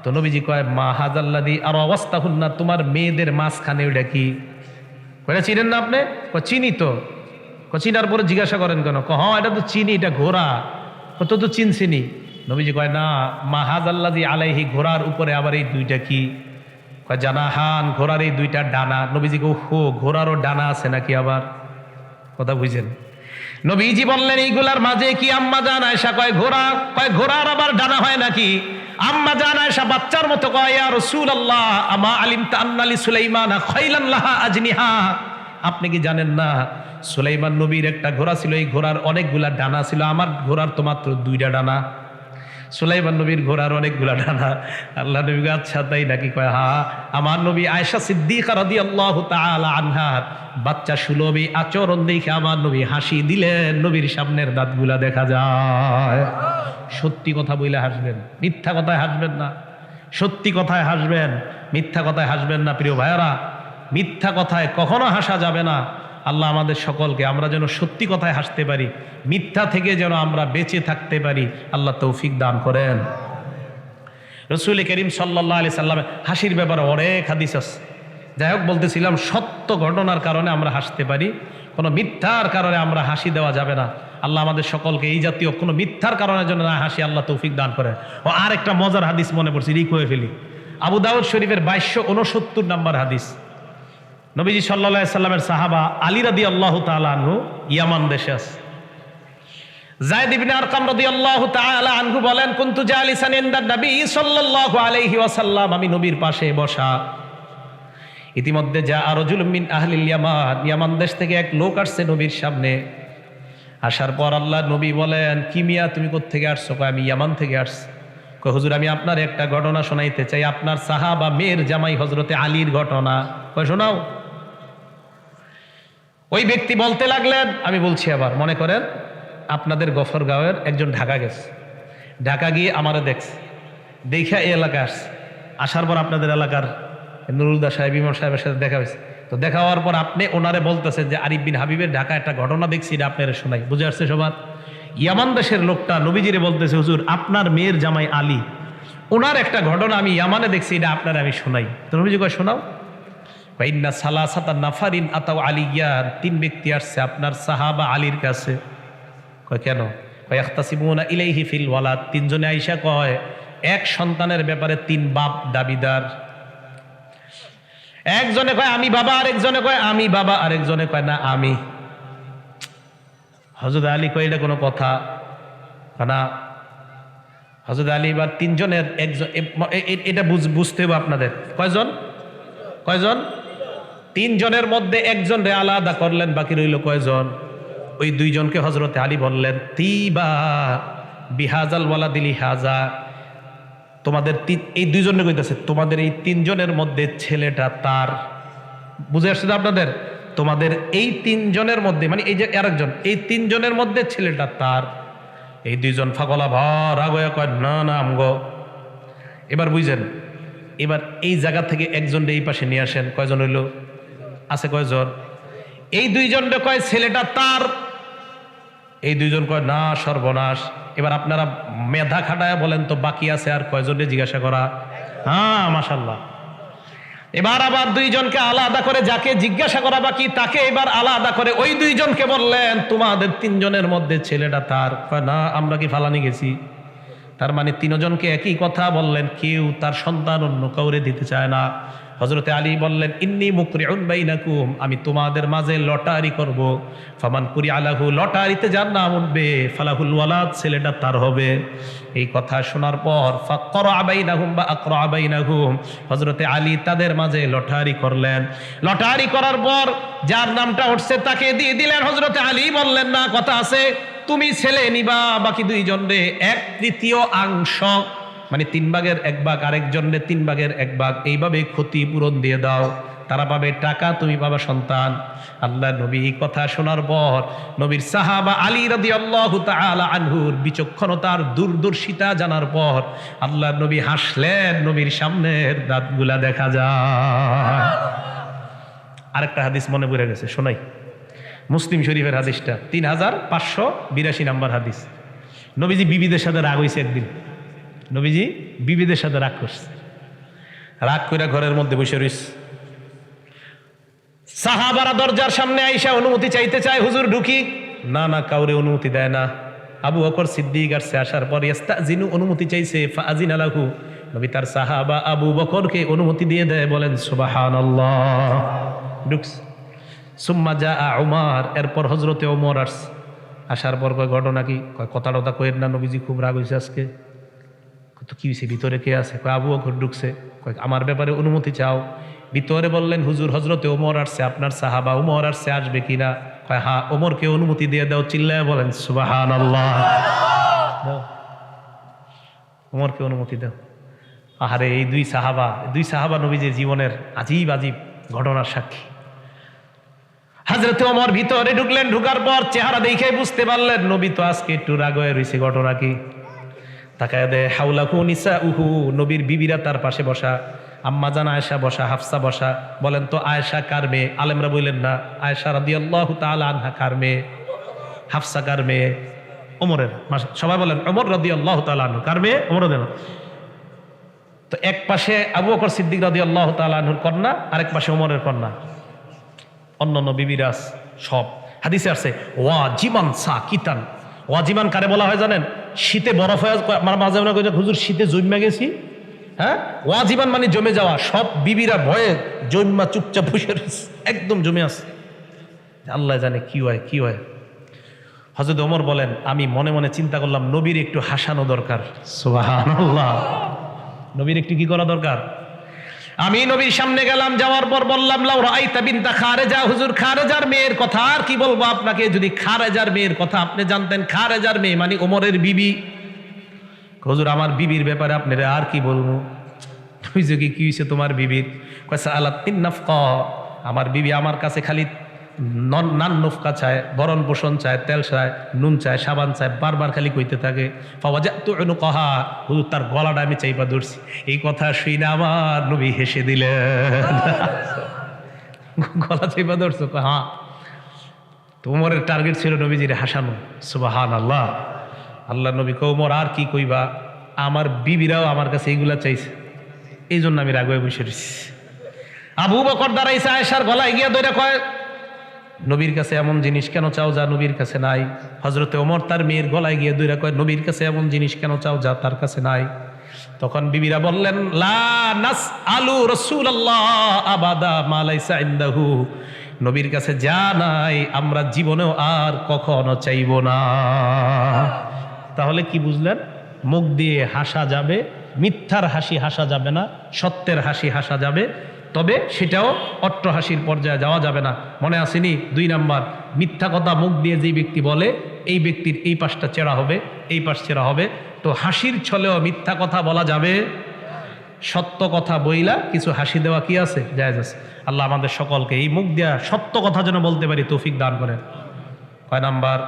তো নবীজি কয় মা হাজাল্লাদি আর অবস্থা হুন না, তোমার মেয়েদের মাঝখানে ওইটা কি? কয়টা চিনেন না আপনি? কয় চিনি তো। চিনার পরে জিজ্ঞাসা করেন কেন? হ্যাঁ এটা তো চিনি, এটা ঘোড়া। কত তো চিনছিনি। নবীজি কয় না, মা হাজাল্লাদি আলাইহি, ঘোড়ার উপরে আবার এই দুইটা কি? কয় জানাহান, ঘোড়ার এই দুইটা ডানা। নবীজি কয় হো, ঘোড়ারও ডানা আছে নাকি? আবার কথা বুঝেন। নবীজি বললেন এইগুলার মাঝে কি? আম্মা জান আয়েশা কয় ঘোড়া। কয় ঘোড়ার আবার ডানা হয় নাকি? আম্মা জান আয়েশা বাচ্চার মতো কয়, ইয়া রাসূলুল্লাহ আমা আলিমতা আন্না লি সুলাইমানা খাইলান লাহা আজনিহা, আপনি কি জানেন না সুলাইমান নবীর একটা ঘোড়া ছিল, এই ঘোড়ার অনেকগুলা ডানা ছিল, আমার ঘোড়ার তো মাত্র 2টা ডানা। সুলাইমান নবীর ঘোড়ার অনেকগুলা ডানা। আল্লাহ নবী আচ্ছা তাই নাকি? কয় হ্যাঁ। আমার নবী আয়েশা সিদ্দিকা রাদিয়াল্লাহু তাআলা আনহার বাচ্চা সুলভী আচরণ দেখে আমার নবী হাসি দিলেন, নবীর সামনের দাঁতগুলা দেখা যায়। সত্যি কথা বলে হাসবেন, মিথ্যা কথায় হাসবেন না। সত্যি কথায় হাসবেন, মিথ্যা কথায় হাসবেন না। প্রিয় ভাইয়েরা, মিথ্যা কথায় কখনো হাসা যাবে না। আল্লাহ আমাদের সকলকে, আমরা যেন সত্যি কথায় হাসতে পারি, মিথ্যা থেকে যেন আমরা বেঁচে থাকতে পারি, আল্লাহ তৌফিক দান করেন। রাসূল করিম সাল্লাল্লাহু আলাইহি সাল্লামের হাসির ব্যাপারে অনেক হাদিস আছে। যাই হোক, বলতেছিলাম সত্য ঘটনার কারণে আমরা হাসতে পারি, কোনো মিথ্যার কারণে আমরা হাসি দেওয়া যাবে না। আল্লাহ আমাদের সকলকে এই জাতীয় কোনো মিথ্যার কারণের জন্য না হাসি আল্লাহ তৌফিক দান করেন। ও আর একটা মজার হাদিস মনে পড়ছে, রিকোয়ে ফেলি। আবু দাউদ শরীফের 2269 নম্বর হাদিস। নবীজি সাল্লাল্লাহু আলাইহি সাল্লামের সাহাবা আলী রাদিয়াল্লাহু তাআলা আনহু ইয়ামান দেশে আছে। যায়েদ ইবনে আরকাম রাদিয়াল্লাহু তাআলা আনহু বলেন, কুনতু জালিসান ইনদান নবী সাল্লাল্লাহু আলাইহি ওয়াসাল্লাম, আমি নবীর পাশে বসা। ইতিমধ্যে যা রাজুলুম মিন আহলিল ইয়ামান, ইয়ামান দেশ থেকে এক লোক আসছে নবীর সামনে। আসার পর আল্লাহ নবী বলেন, কি মিয়া তুমি কোত্থেকে আসছো? কয় আমি ইয়ামান থেকে আসছি। কয় হুজুর আমি আপনার একটা ঘটনা শোনাইতে চাই, আপনার সাহাবা মেয়ের জামাই হযরতে আলীর ঘটনা। কয় শোনাও। ওই ব্যক্তি বলতে লাগলেন, আমি বলছি আবার, মনে করেন আপনাদের গফরগাঁওয়ের একজন ঢাকা গেছে, ঢাকা গিয়ে আমারে দেখছে, দেখা এই এলাকায় আসছে। আসার পর আপনাদের এলাকার নুরুলদা সাহেব, ইমাম সাহেবের সাথে দেখা হয়েছে। তো দেখা হওয়ার পর আপনি ওনারে বলতেছেন যে আরিফ বিন হাবিবের ঢাকা একটা ঘটনা দেখছি, এটা আপনারা শোনাই। বুঝে আসছে সবার? ইয়ামান দেশের লোকটা নবীজিরে বলতেছে, হুজুর আপনার মেয়ের জামাই আলী, ওনার একটা ঘটনা আমি ইয়ামানে দেখছি, এটা আপনারা আমি শোনাই। তো নবীজি কয় শোনাও। ইন্না সালাসাতা নাফারিন আতাও আলিয়ান, 3 ব্যক্তি আসছে আপনার সাহাবা আলীর কাছে। কয় কেন? কয় ইখতাসিমুনা ইলাইহি ফিল ওয়ালাদ, 3 জনে আইসা কয় এক সন্তানের ব্যাপারে 3 বাপ দাবিদার। একজনে কয় আমি বাবা, আরেকজনে কয় আমি বাবা, আরেকজনে কয় না আমি। হযরত আলী কয় এটা কোনো কথা না। হযরত আলী এবার 3 জনের একজন, এটা বুঝতে হবে আপনাদের। কয়জন? 3 জনের মধ্যে একজন রে আলাদা করলেন, বাকি রইল কয়জন? ওই 2 জনকে হযরত আলী বললেন তিবা বিহাজাল ওয়ালাদিলি হাজা, তোমাদের এই 2 জনের কইতাছে তোমাদের এই 3 জনের মধ্যে ছেলেটা তার। বুঝে আসছে তো আপনাদের? তোমাদের এই 3 জনের মধ্যে, মানে এই যে আরেকজন, এই 3 জনের মধ্যে ছেলেটা তার। এই 2 জন ফাগলা ভর আগয়া কয় না না আমগো। এবার বুঝেন, এবার এই জায়গা থেকে একজন এই পাশে নিয়ে আসেন। কয়জন হইল? আছে কয়জন? এই 2 জন কয় ছেলেটা তার, এই 2 জন কয় না সর্বনাশ। এবার আপনারা মেধা খাটায় বলেন তো বাকি আছে আর কয়জনে জিজ্ঞাসা করা? হ্যাঁ মাশাআল্লাহ। এবার আবার 2 জনকে আলাদা করে, যাকে জিজ্ঞাসা করা বাকি তাকে এবার আলাদা করে ওই 2 জনকে বললেন তোমাদের 3 জনের মধ্যে ছেলেটা তার। কয় না আমরা কি ফালানি গেছি? তার মানে 3 জনকে একই কথা বললেন, কেউ তার সন্তান অন্য কাউরে দিতে চায় না। হযরতে আলী বললেন ইন্নী মুকরিউন বাইনাকুম, আমি তোমাদের মাঝে লটারি করব। ফামান কুরি আলাহু, লটারিতে যার নাম উঠবে ফালাহুল ওয়ালাদ, ছেলেটা তার হবে। এই কথা শোনার পর ফাকরা বাইনাহুম বা আকরা বাইনাহুম, হযরতে আলী তাদের মাঝে লটারি করলেন। লটারি করার পর যার নামটা উঠছে তাকে দিয়ে দিলেন। হযরতে আলী বললেন না, কথা আছে, তুমি ছেলে নিবা, বাকি 2 জনরে 1/3 অংশ, মানে 3 ভাগের 1 ভাগ, আরেকজনরে 3 ভাগের 1 ভাগ, এইভাবে ক্ষতিপূরণ দিয়ে দাও। তারা পাবে টাকা, তুমি পাবা সন্তান। আল্লাহ নবী এই কথা শোনার পর নবীর সাহাবা আলী রাদিয়াল্লাহু তাআলা আনহুর বিচক্ষণতার দূরদর্শিতা জানার পর আল্লাহ নবী হাসলেন, নবীর সামনের দাঁতগুলা দেখা যায়। আরেকটা হাদিস মনে পড়ে গেছে, শোনাই। মুসলিম শরীফের হাদিসটা 3582 নাম্বার হাদিস। নবীজি বিবিদের সাথে রাগ হয়েছে একদিন। নবীজি বিবিদের সাথে রাগ করছে, রাগ করে ঘরের মধ্যে বসে রয়েছে। সাহাবারা দরজার সামনে আইসা অনুমতি চাইতে চায়, হুজুর ঢুকি। না না, কাউরে অনুমতি দেয় না। আবু বকর সিদ্দিক আসছে, আসার পর ইস্তাজিনু, অনুমতি চাইছে। ফাআজিনা লাহু, নবী তার সাহাবা আবু বকরকে অনুমতি দিয়ে দেয়। বলেন সুবহানাল্লাহ। ঢুকছে। সুম্মা জাআ উমর, এরপর হযরতে ওমর আসছে। আসার পর কয় ঘটনা কি? কয় কথা টথা কইেন না, নবীজি খুব রাগ হয়েছে আজকে। তো কি হয়েছে, ভিতরে কে আছে? কয় আবু বকর ঢুকছে। কয় আমার ব্যাপারে অনুমতি চাও। ভিতরে বললেন হুজুর হযরতে ওমর আসছে, আপনার সাহাবা ওমর আসছে, আসবে কিনা? কয় হ্যাঁ। ওমরকে অনুমতি দিয়ে দাও। চিল্লায় বলেন সুবহানাল্লাহ। ওমরকে অনুমতি দাও। আহারে এই 2 সাহাবা নবীজির জীবনের আজীব আজীব ঘটনার সাক্ষী। হযরতে ওমর ভিতরে ঢুকলেন। ঢুকার পর চেহারা দেখে বুঝতে পারলেন নবী তো আজকে একটু রাগ হয়ে রয়েছে। ঘটনা কি? তাকায় দে হাউলাহু নিসাউহু, নবীর বিবিরা তার পাশে বসা। আম্মা জান আয়েশা বসা, হাফসা বসা। বলেন তো আয়েশা কার মেয়ে? আলেমরা বললেন না, আয়েশা রাদিয়াল্লাহু তাআলা আনহা কার মেয়ে? হাফসা কার মেয়ে? ওমরের। সবাই বলেন ওমর রাদিয়াল্লাহু তাআলা আনহু কার মেয়ে? ওমর রাদিয়াল্লাহু। তো এক পাশে আবু বকর সিদ্দিক রাদিয়াল্লাহু তাআলা আনহুর কন্যা, আরেক পাশে ওমরের কন্যা। অন্যান্য বিবিরাস সব হাদিসে আছে ওয়াজিমান সাকিতান। ওয়াজিমান কারে বলা হয় জানেন? শীতে বরফ হয়ে মাঝে মাঝে কইছে হুজুর শীতে জন্মে গেছি। হ্যাঁ, ওয়াজিবান মানে জমে যাওয়া। সব বিবিরা ভয়ে জন্মা চুপচাপ বসে একদম জমে আছে। আল্লাহ জানে কি হয় কি হয়। হযরত ওমর বলেন আমি মনে মনে চিন্তা করলাম নবীর একটু হাসানো দরকার। সুবহানাল্লাহ। নবীর একটু কি করা দরকার? আমি নবীর সামনে গেলাম, যাওয়ার পর বললাম লাউ রাআইতা বিনতা খারেজা, হুজুর খারেজার মেয়ের কথা আর কি বলবো আপনাকে, যদি খারেজার মেয়ের কথা আপনি জানতেন। খারেজার মেয়ে মানে ওমরের বিবি। হুজুর আমার বিবির ব্যাপারে আপনারা আর কি বলবো? তুই যে কি হয়েছে তোমার বিবির? কয়সা আলাতিন নাফকা, আমার বিবি আমার কাছে খালি নান নফকা চায়, বরণ পোষণ চায়, তেল চায়, নুন চায়, সাবান চায়, বারবার খালি কইতে থাকে। ফাওয়াজাতু উনকাহা, হুজুর তার গলাটা আমি চাইপা ধরছি। এই কথা শুনে আমার নবী হেসে দিলেন। গলা চাইপা ধরছো? হ্যাঁ। তোমার টার্গেট ছিল নবীজির হাসানো। সুবহানাল্লাহ। আল্লাহ নবী কওমর আর কি কইবা, আমার বিবিরাও আমার কাছে এইগুলা চাইছে, এই জন্য আমি রাগ হয়ে বসে রয়েছি। আবু বকর দাঁড়াইছে আয়েশার গলায় গিয়া ধরে কয়, নবীর কাছে এমন জিনিস কেন চাও যা নবীর কাছে নাই? হযরতে ওমর তার মেয়ের গলায় গিয়ে ধরে কয়, নবীর কাছে এমন জিনিস কেন চাও যা তার কাছে নাই? তখন বিবিরা বললেন, লা নাসআলু রাসূলুল্লাহ আবাদা মা লাইসা ইনদাহু, নবীর কাছে যা নাই আমরা জীবনেও আর কখনো চাইব না। তাহলে কি বুঝলেন? মুখ দিয়ে হাসা যাবে, মিথ্যার হাসি হাসা যাবে না, সত্যের হাসি হাসা যাবে, তবে সেটাও অট্টহাসির পর্যায়ে যাওয়া যাবে না। মনে আসেনি? 2 নাম্বার, মিথ্যা কথা মুখ দিয়ে যে ব্যক্তি বলে এই ব্যক্তির এই পাশটা চেরা হবে, এই পাশ চেরা হবে। তো হাসির ছলেও মিথ্যা কথা বলা যাবে, সত্য কথা বইলা কিছু হাসি দেওয়া কি আছে? জায়েজ আছে। আল্লাহ আমাদের সকলকে এই মুখ দিয়া সত্য কথা যেন বলতে পারি তৌফিক দান করেন। কয় নাম্বার?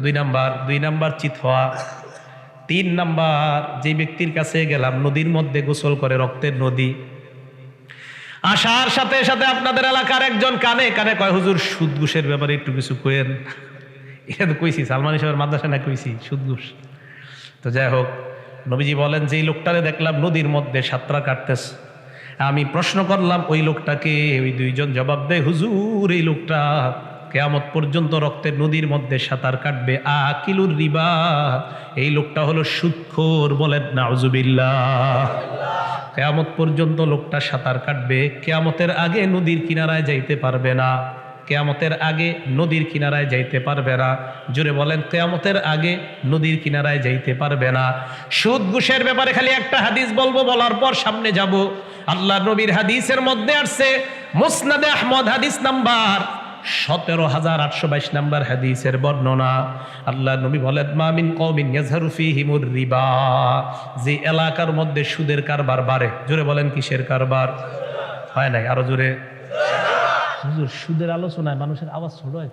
2 নাম্বার চিত হওয়া। 3 নাম্বার, যে ব্যক্তির কাছে গেলাম নদীর মধ্যে গোসল করে, রক্তের নদী, আসার সাথে সাথে আপনাদের এলাকার একজন কানে কানে কয়, হুজুর সুদ ঘুষের ব্যাপারে একটু কিছু কইেন। এটা তো কইছি, সালমান সাহেবের মাদ্রাসা না কইছি সুদ ঘুষ। তো যাই হোক, নবীজি বলেন যে লোকটারে দেখলাম নদীর মধ্যে সাঁতরা কাটতেছে, আমি প্রশ্ন করলাম ওই লোকটাকে, ওই 2 জন জবাব দেয়, হুজুর এই লোকটা কিয়ামত পর্যন্ত রক্তের নদীর মধ্যে সাঁতার কাটবে। আকিলুর রিবা, এই লোকটা হলো সুদখোর। বলেন নাউজুবিল্লাহ। কিয়ামত পর্যন্ত লোকটা সাঁতার কাটবে, কিয়ামতের আগে নদীর কিনারায় যাইতে পারবে না, কিয়ামতের আগে নদীর কিনারায় যাইতে পারবে না। জোরে বলেন, কিয়ামতের আগে নদীর কিনারায় যাইতে পারবে না। সুদ ঘুষের ব্যাপারে খালি একটা হাদিস বলবো, বলার পর সামনে যাব। আল্লাহ নবীর হাদিসের মধ্যে আসছে, মুসনাদে আহমদ হাদিস নাম্বার 17,822 নাম্বার হাদিসের বর্ণনা। আল্লাহ নবী বলেন, মা মিন কওমিন ইয়াজহারু ফীহিমুর রিবা, যে এলাকার মধ্যে সুদের কারবার বাড়ে। জোরে বলেন, কিসের কারবার? হয় নাই, আরো জোরে। হুজুর সুদের আলোচনায় মানুষের আওয়াজ ছোট হয়।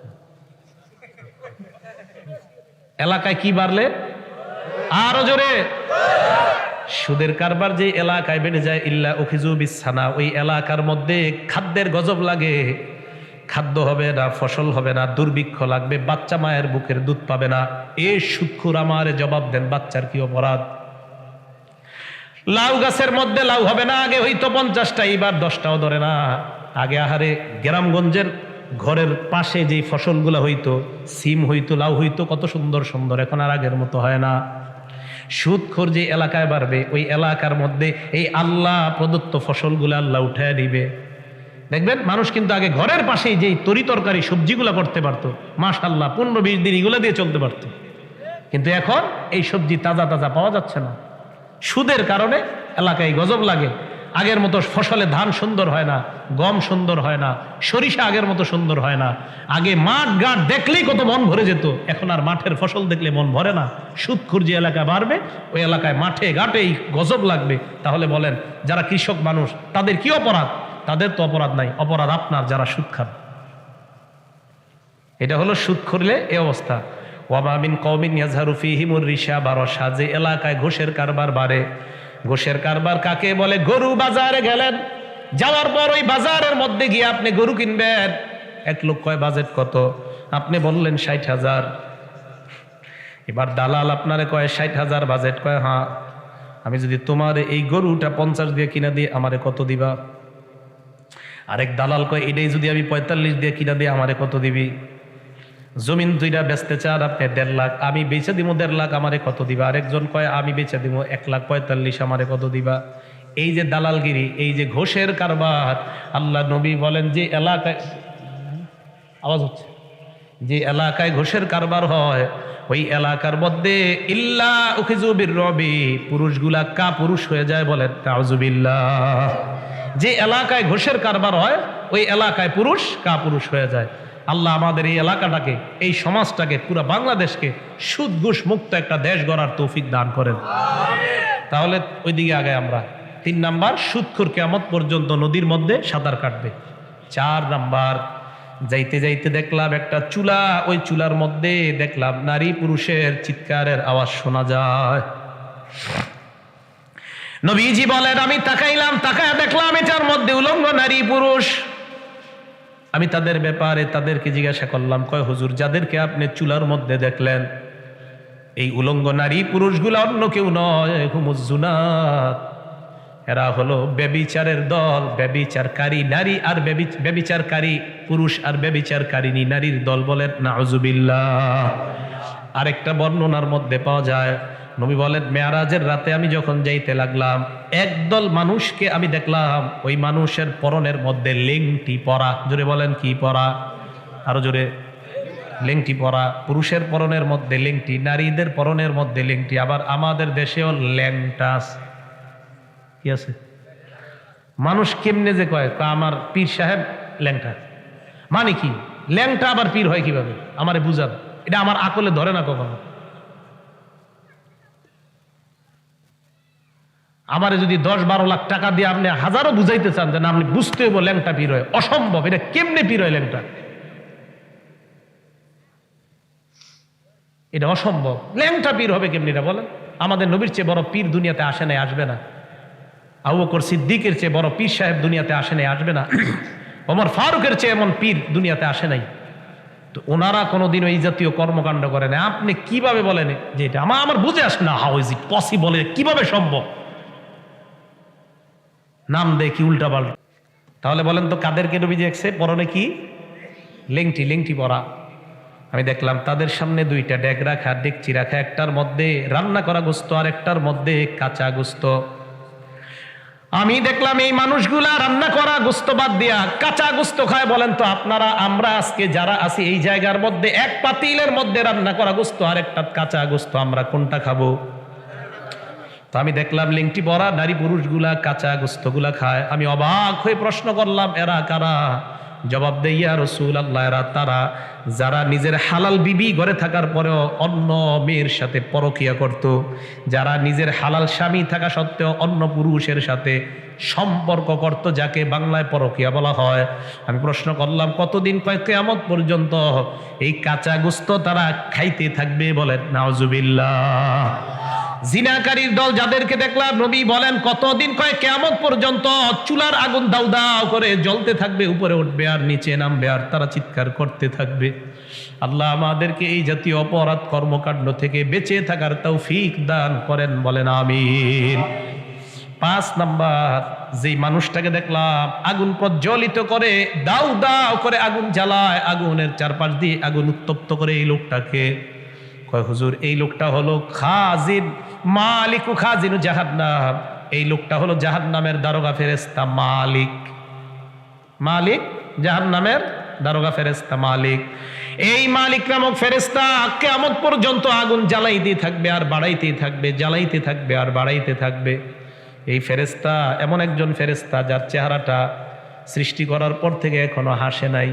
এলাকায় কি বাড়লে? আরো জোরে। সুদের কারবার যে এলাকায় বেড়ে যায়, ইল্লা উখিজু বিসানা, ওই এলাকার মধ্যে খাদ্যের গজব লাগে, খাদ্য হবে না, ফসল হবে না, দুর্ভিক্ষ লাগবে, বাচ্চা মায়ের বুকের দুধ পাবে না। এ সুদখোর আমারে জবাব দেন, বাচ্চার কি অপরাধ? লাউ গাছের মধ্যে লাউ হবে না, আগে হইতো 50টা, এবার 10টাও ধরে না। আগে আহারে গ্রামগঞ্জের ঘরের পাশে যে ফসলগুলো হইতো, সিম হইতো, লাউ হইতো, কত সুন্দর সুন্দর, এখন আর আগের মতো হয় না। সুদখোর যে এলাকায় বাড়বে, ওই এলাকার মধ্যে এই আল্লাহ প্রদত্ত ফসলগুলো আল্লাহ উঠায় দিবে। দেখবেন মানুষ কিন্তু আগে ঘরের পাশেই যেই তরি তরকারি সবজিগুলো করতে পারতো, মাশাআল্লাহ 15-20 দিন এগুলো দিয়ে চলতে পারতো, কিন্তু এখন এই সবজি তাজা তাজা পাওয়া যাচ্ছে না। সুদের কারণে এলাকায় গজব লাগে। আগের মতো ফসলে ধান সুন্দর হয় না, গম সুন্দর হয় না, সরিষা আগের মতো সুন্দর হয় না। আগে মাঠ ঘাট দেখলেই কত মন ভরে যেত, এখন আর মাঠের ফসল দেখলে মন ভরে না। সুদখোর যে এলাকায় বাড়বে, ওই এলাকায় মাঠে ঘাটেই গজব লাগবে। তাহলে বলেন, যারা কৃষক মানুষ তাদের কি অপরাধ? তাদের তো অপরাধ নাই, অপরাধ আপনার যারা সুদ খান। এটা হলো সুদ করলে এ অবস্থা। ওয়া মিন কওমিন ইয়াজহারু ফীহিমুর রিশাবা রশা, যে এলাকায় ঘোষের কারবার বাড়ে। ঘোষের কারবার কাকে বলে? গরু বাজারে গেলেন, যাওয়ার পর ওই বাজারের মধ্যে গিয়ে আপনি গরু কিনবেন। 1 লোক কয় বাজেট কত? আপনি বললেন 60,000। এবার দালাল আপনারে কয় 60,000 বাজেট, কয় হ্যাঁ। আমি যদি তোমার এই গরুটা 50 দিয়ে কিনা দিয়ে আমারে কত দিবা? আরেক দালাল কয় এটাই যদি আমি 45 দিয়ে কিনা দিয়ে আমারে কত দিবি? জমিন 2টা বেচতে চান আপনি 1.5 লাখ, আমি বেচে দিব 1.5 লাখ, আমারে কত দিবা? আরেকজন কয় আমি বেচে দিব 1,45,000, আমারে কত দিবা? এই যে দালালগিরি, এই যে ঘোষের কারবার, আল্লাহ নবী বলেন যে এলাকায়, আওয়াজ হচ্ছে, যে এলাকায় ঘোষের কারবার হয়, ওই এলাকার মধ্যে ইল্লা উখিজু বিররবি, পুরুষগুলা কা পুরুষ হয়ে যায়। বলেন তাউজুবিল্লাহ। যে এলাকায় ঘোষের কারবার হয়, ওই এলাকায় পুরুষ কা পুরুষ হয়ে যায়। আল্লাহ আমাদের এই এলাকাটাকে, এই সমাজটাকে, পুরো বাংলাদেশকে সুদ ঘুষ মুক্ত একটা দেশ গড়ার তৌফিক দান করেন। তাহলে ওইদিকে আগে আমরা। 3 নাম্বার, সুদখোর কিয়ামত পর্যন্ত নদীর মধ্যে সাঁতার কাটবে। 4 নাম্বার, যাইতে যাইতে দেখলাম একটা চুলা, ওই চুলার মধ্যে দেখলাম নারী পুরুষের চিৎকারের আওয়াজ শোনা যায়। নবীজি বলেন, আমি তাকাইলাম, তাকায় দেখলাম এটার মধ্যে উলঙ্গ নারী পুরুষ। আমি তাদের ব্যাপারে তাদেরকে জিজ্ঞাসা করলাম, কয় হুজুর, যাদেরকে আপনি চুলার মধ্যে দেখলেন, এই উলঙ্গ নারী পুরুষগুলা অন্য কেউ নয়, হুমুজ্জুনাত, এরা হলো ব্যভিচারের দল, ব্যভিচারকারী নারী আর ব্যভিচারকারী পুরুষ আর ব্যভিচারকারিনী নারীর দল, বলেন নাউজুবিল্লাহ। আরেকটা বর্ণনার মধ্যে পাওয়া যায়, নবী বলেন মেরাজের রাতে আমি যখন যাইতে লাগলাম, একদল মানুষকে আমি দেখলাম, ওই মানুষের পরনের মধ্যে লেংটি পরা। জোরে বলেন কি পরা? আরো জোরে। লেংটি পরা। পুরুষের পরনের মধ্যে লেংটি, নারীদের পরনের মধ্যে লেংটি। আবার আমাদের দেশেও ল্যাংটা কি আছে। মানুষ কেমনে যে কয় আমার পীর সাহেব ল্যাংটা, মানে কি? ল্যাংটা আবার পীর হয় কিভাবে? আমারে বুঝান, এটা আমার আকলে ধরে না কখনো। আমারে যদি 10-12 লাখ টাকা দিয়ে আপনি হাজারো বুঝাইতে চান যে না আপনি বুঝতে হইব ল্যাংটা পীর হয়, অসম্ভব। এটা কেমনে পীর হয় ল্যাংটা? এটা অসম্ভব। ল্যাংটা পীর হবে কেমনি এটা বলেন? আমাদের নবীর চেয়ে বড় পীর দুনিয়াতে আসে নাই, আসবে না। আবু বকর সিদ্দিকের চেয়ে বড় পীর সাহেব দুনিয়াতে আসে নাই, আসবে না। ওমর ফারুকের চেয়ে এমন পীর দুনিয়াতে আসে নাই। তো ওনারা কোনোদিন এই জাতীয় কর্মকাণ্ড করে না। আপনি কিভাবে বলেন যে এটা আমার বুঝে আসে না? How is it possible? কিভাবে সম্ভব? নাম দেয় কি উল্টা পাল্টা। তাহলে বলেন তো কাদেরকে নবী দেখছে পরনে কি? লেংটি, লেংটি পরা। আমি দেখলাম তাদের সামনে 2টা ডেক রাখা, ডেকচি রাখা, একটার মধ্যে রান্না করা গোস্ত আর একটার মধ্যে কাঁচা গোস্ত। আমি দেখলাম এই মানুষগুলা রান্না করা গোস্ত বাদ দিয়া কাঁচা গোস্ত খায়। বলেন তো আপনারা, আমরা আজকে যারা আছি এই জায়গার মধ্যে, এক পাতিলের মধ্যে রান্না করা গোস্ত আর একটা কাঁচা গোস্ত, আমরা কোনটা খাবো? তো আমি দেখলাম লেংটি পরা নারী পুরুষগুলা কাঁচা গোস্তগুলা খায়। আমি অবাক হয়ে প্রশ্ন করলাম, এরা কারা? জবাব দেয় ইয়া রাসূলুল্লাহ, এরা তারা যারা নিজের হালাল বিবি ঘরে থাকার পরেও অন্য মেয়ের সাথে পরকিয়া করত, যারা নিজের হালাল স্বামী থাকা সত্ত্বেও অন্য পুরুষের সাথে সম্পর্ক করত, যাকে বাংলায় পরকিয়া বলা হয়। আমি প্রশ্ন করলাম কতদিন? কয় কিয়ামত পর্যন্ত এই কাঁচা গোস্ত তারা খাইতে থাকবে। বলেন নাউজুবিল্লাহ। জিনাকারীর দল যাদেরকে দেখলাম, নবী বলেন কতদিন? কয় কিয়ামত পর্যন্ত চুলার আগুন দাউ দাউ করে জ্বলতে থাকবে, উপরে উঠবে আর নিচে নামবে, আর তারা চিৎকার করতে থাকবে। আল্লাহ আমাদেরকে এই জাতীয় অপরাধ কর্মকাণ্ড থেকে বেঁচে থাকার তৌফিক দান করেন, বলেন আমিন। 5 নাম্বার, যেই মানুষটাকে দেখলাম আগুন প্রজ্বলিত করে দাউ দাউ করে আগুন জ্বালায়, আগুনের চারপাশ দিয়ে আগুন উত্তপ্ত করে, এই লোকটাকে কয় হুজুর এই লোকটা হলো খাজিন, মালিকু খাজিনু জাহান্নাম। এই লোকটা হলো জাহান্নামের দারোগা ফেরেশতা মালিক। মালিক জাহান্নামের দারোগা ফেরেশতা মালিক। এই মালিক নামক ফেরেশতা কিয়ামত পর্যন্ত আগুন জ্বালাইতে থাকবে আর বাড়াইতে থাকবে, জ্বালাইতে থাকবে আর বাড়াইতে থাকবে। এই ফেরেশতা এমন একজন ফেরেশতা যার চেহারাটা সৃষ্টি করার পর থেকে এখনো হাসে নাই।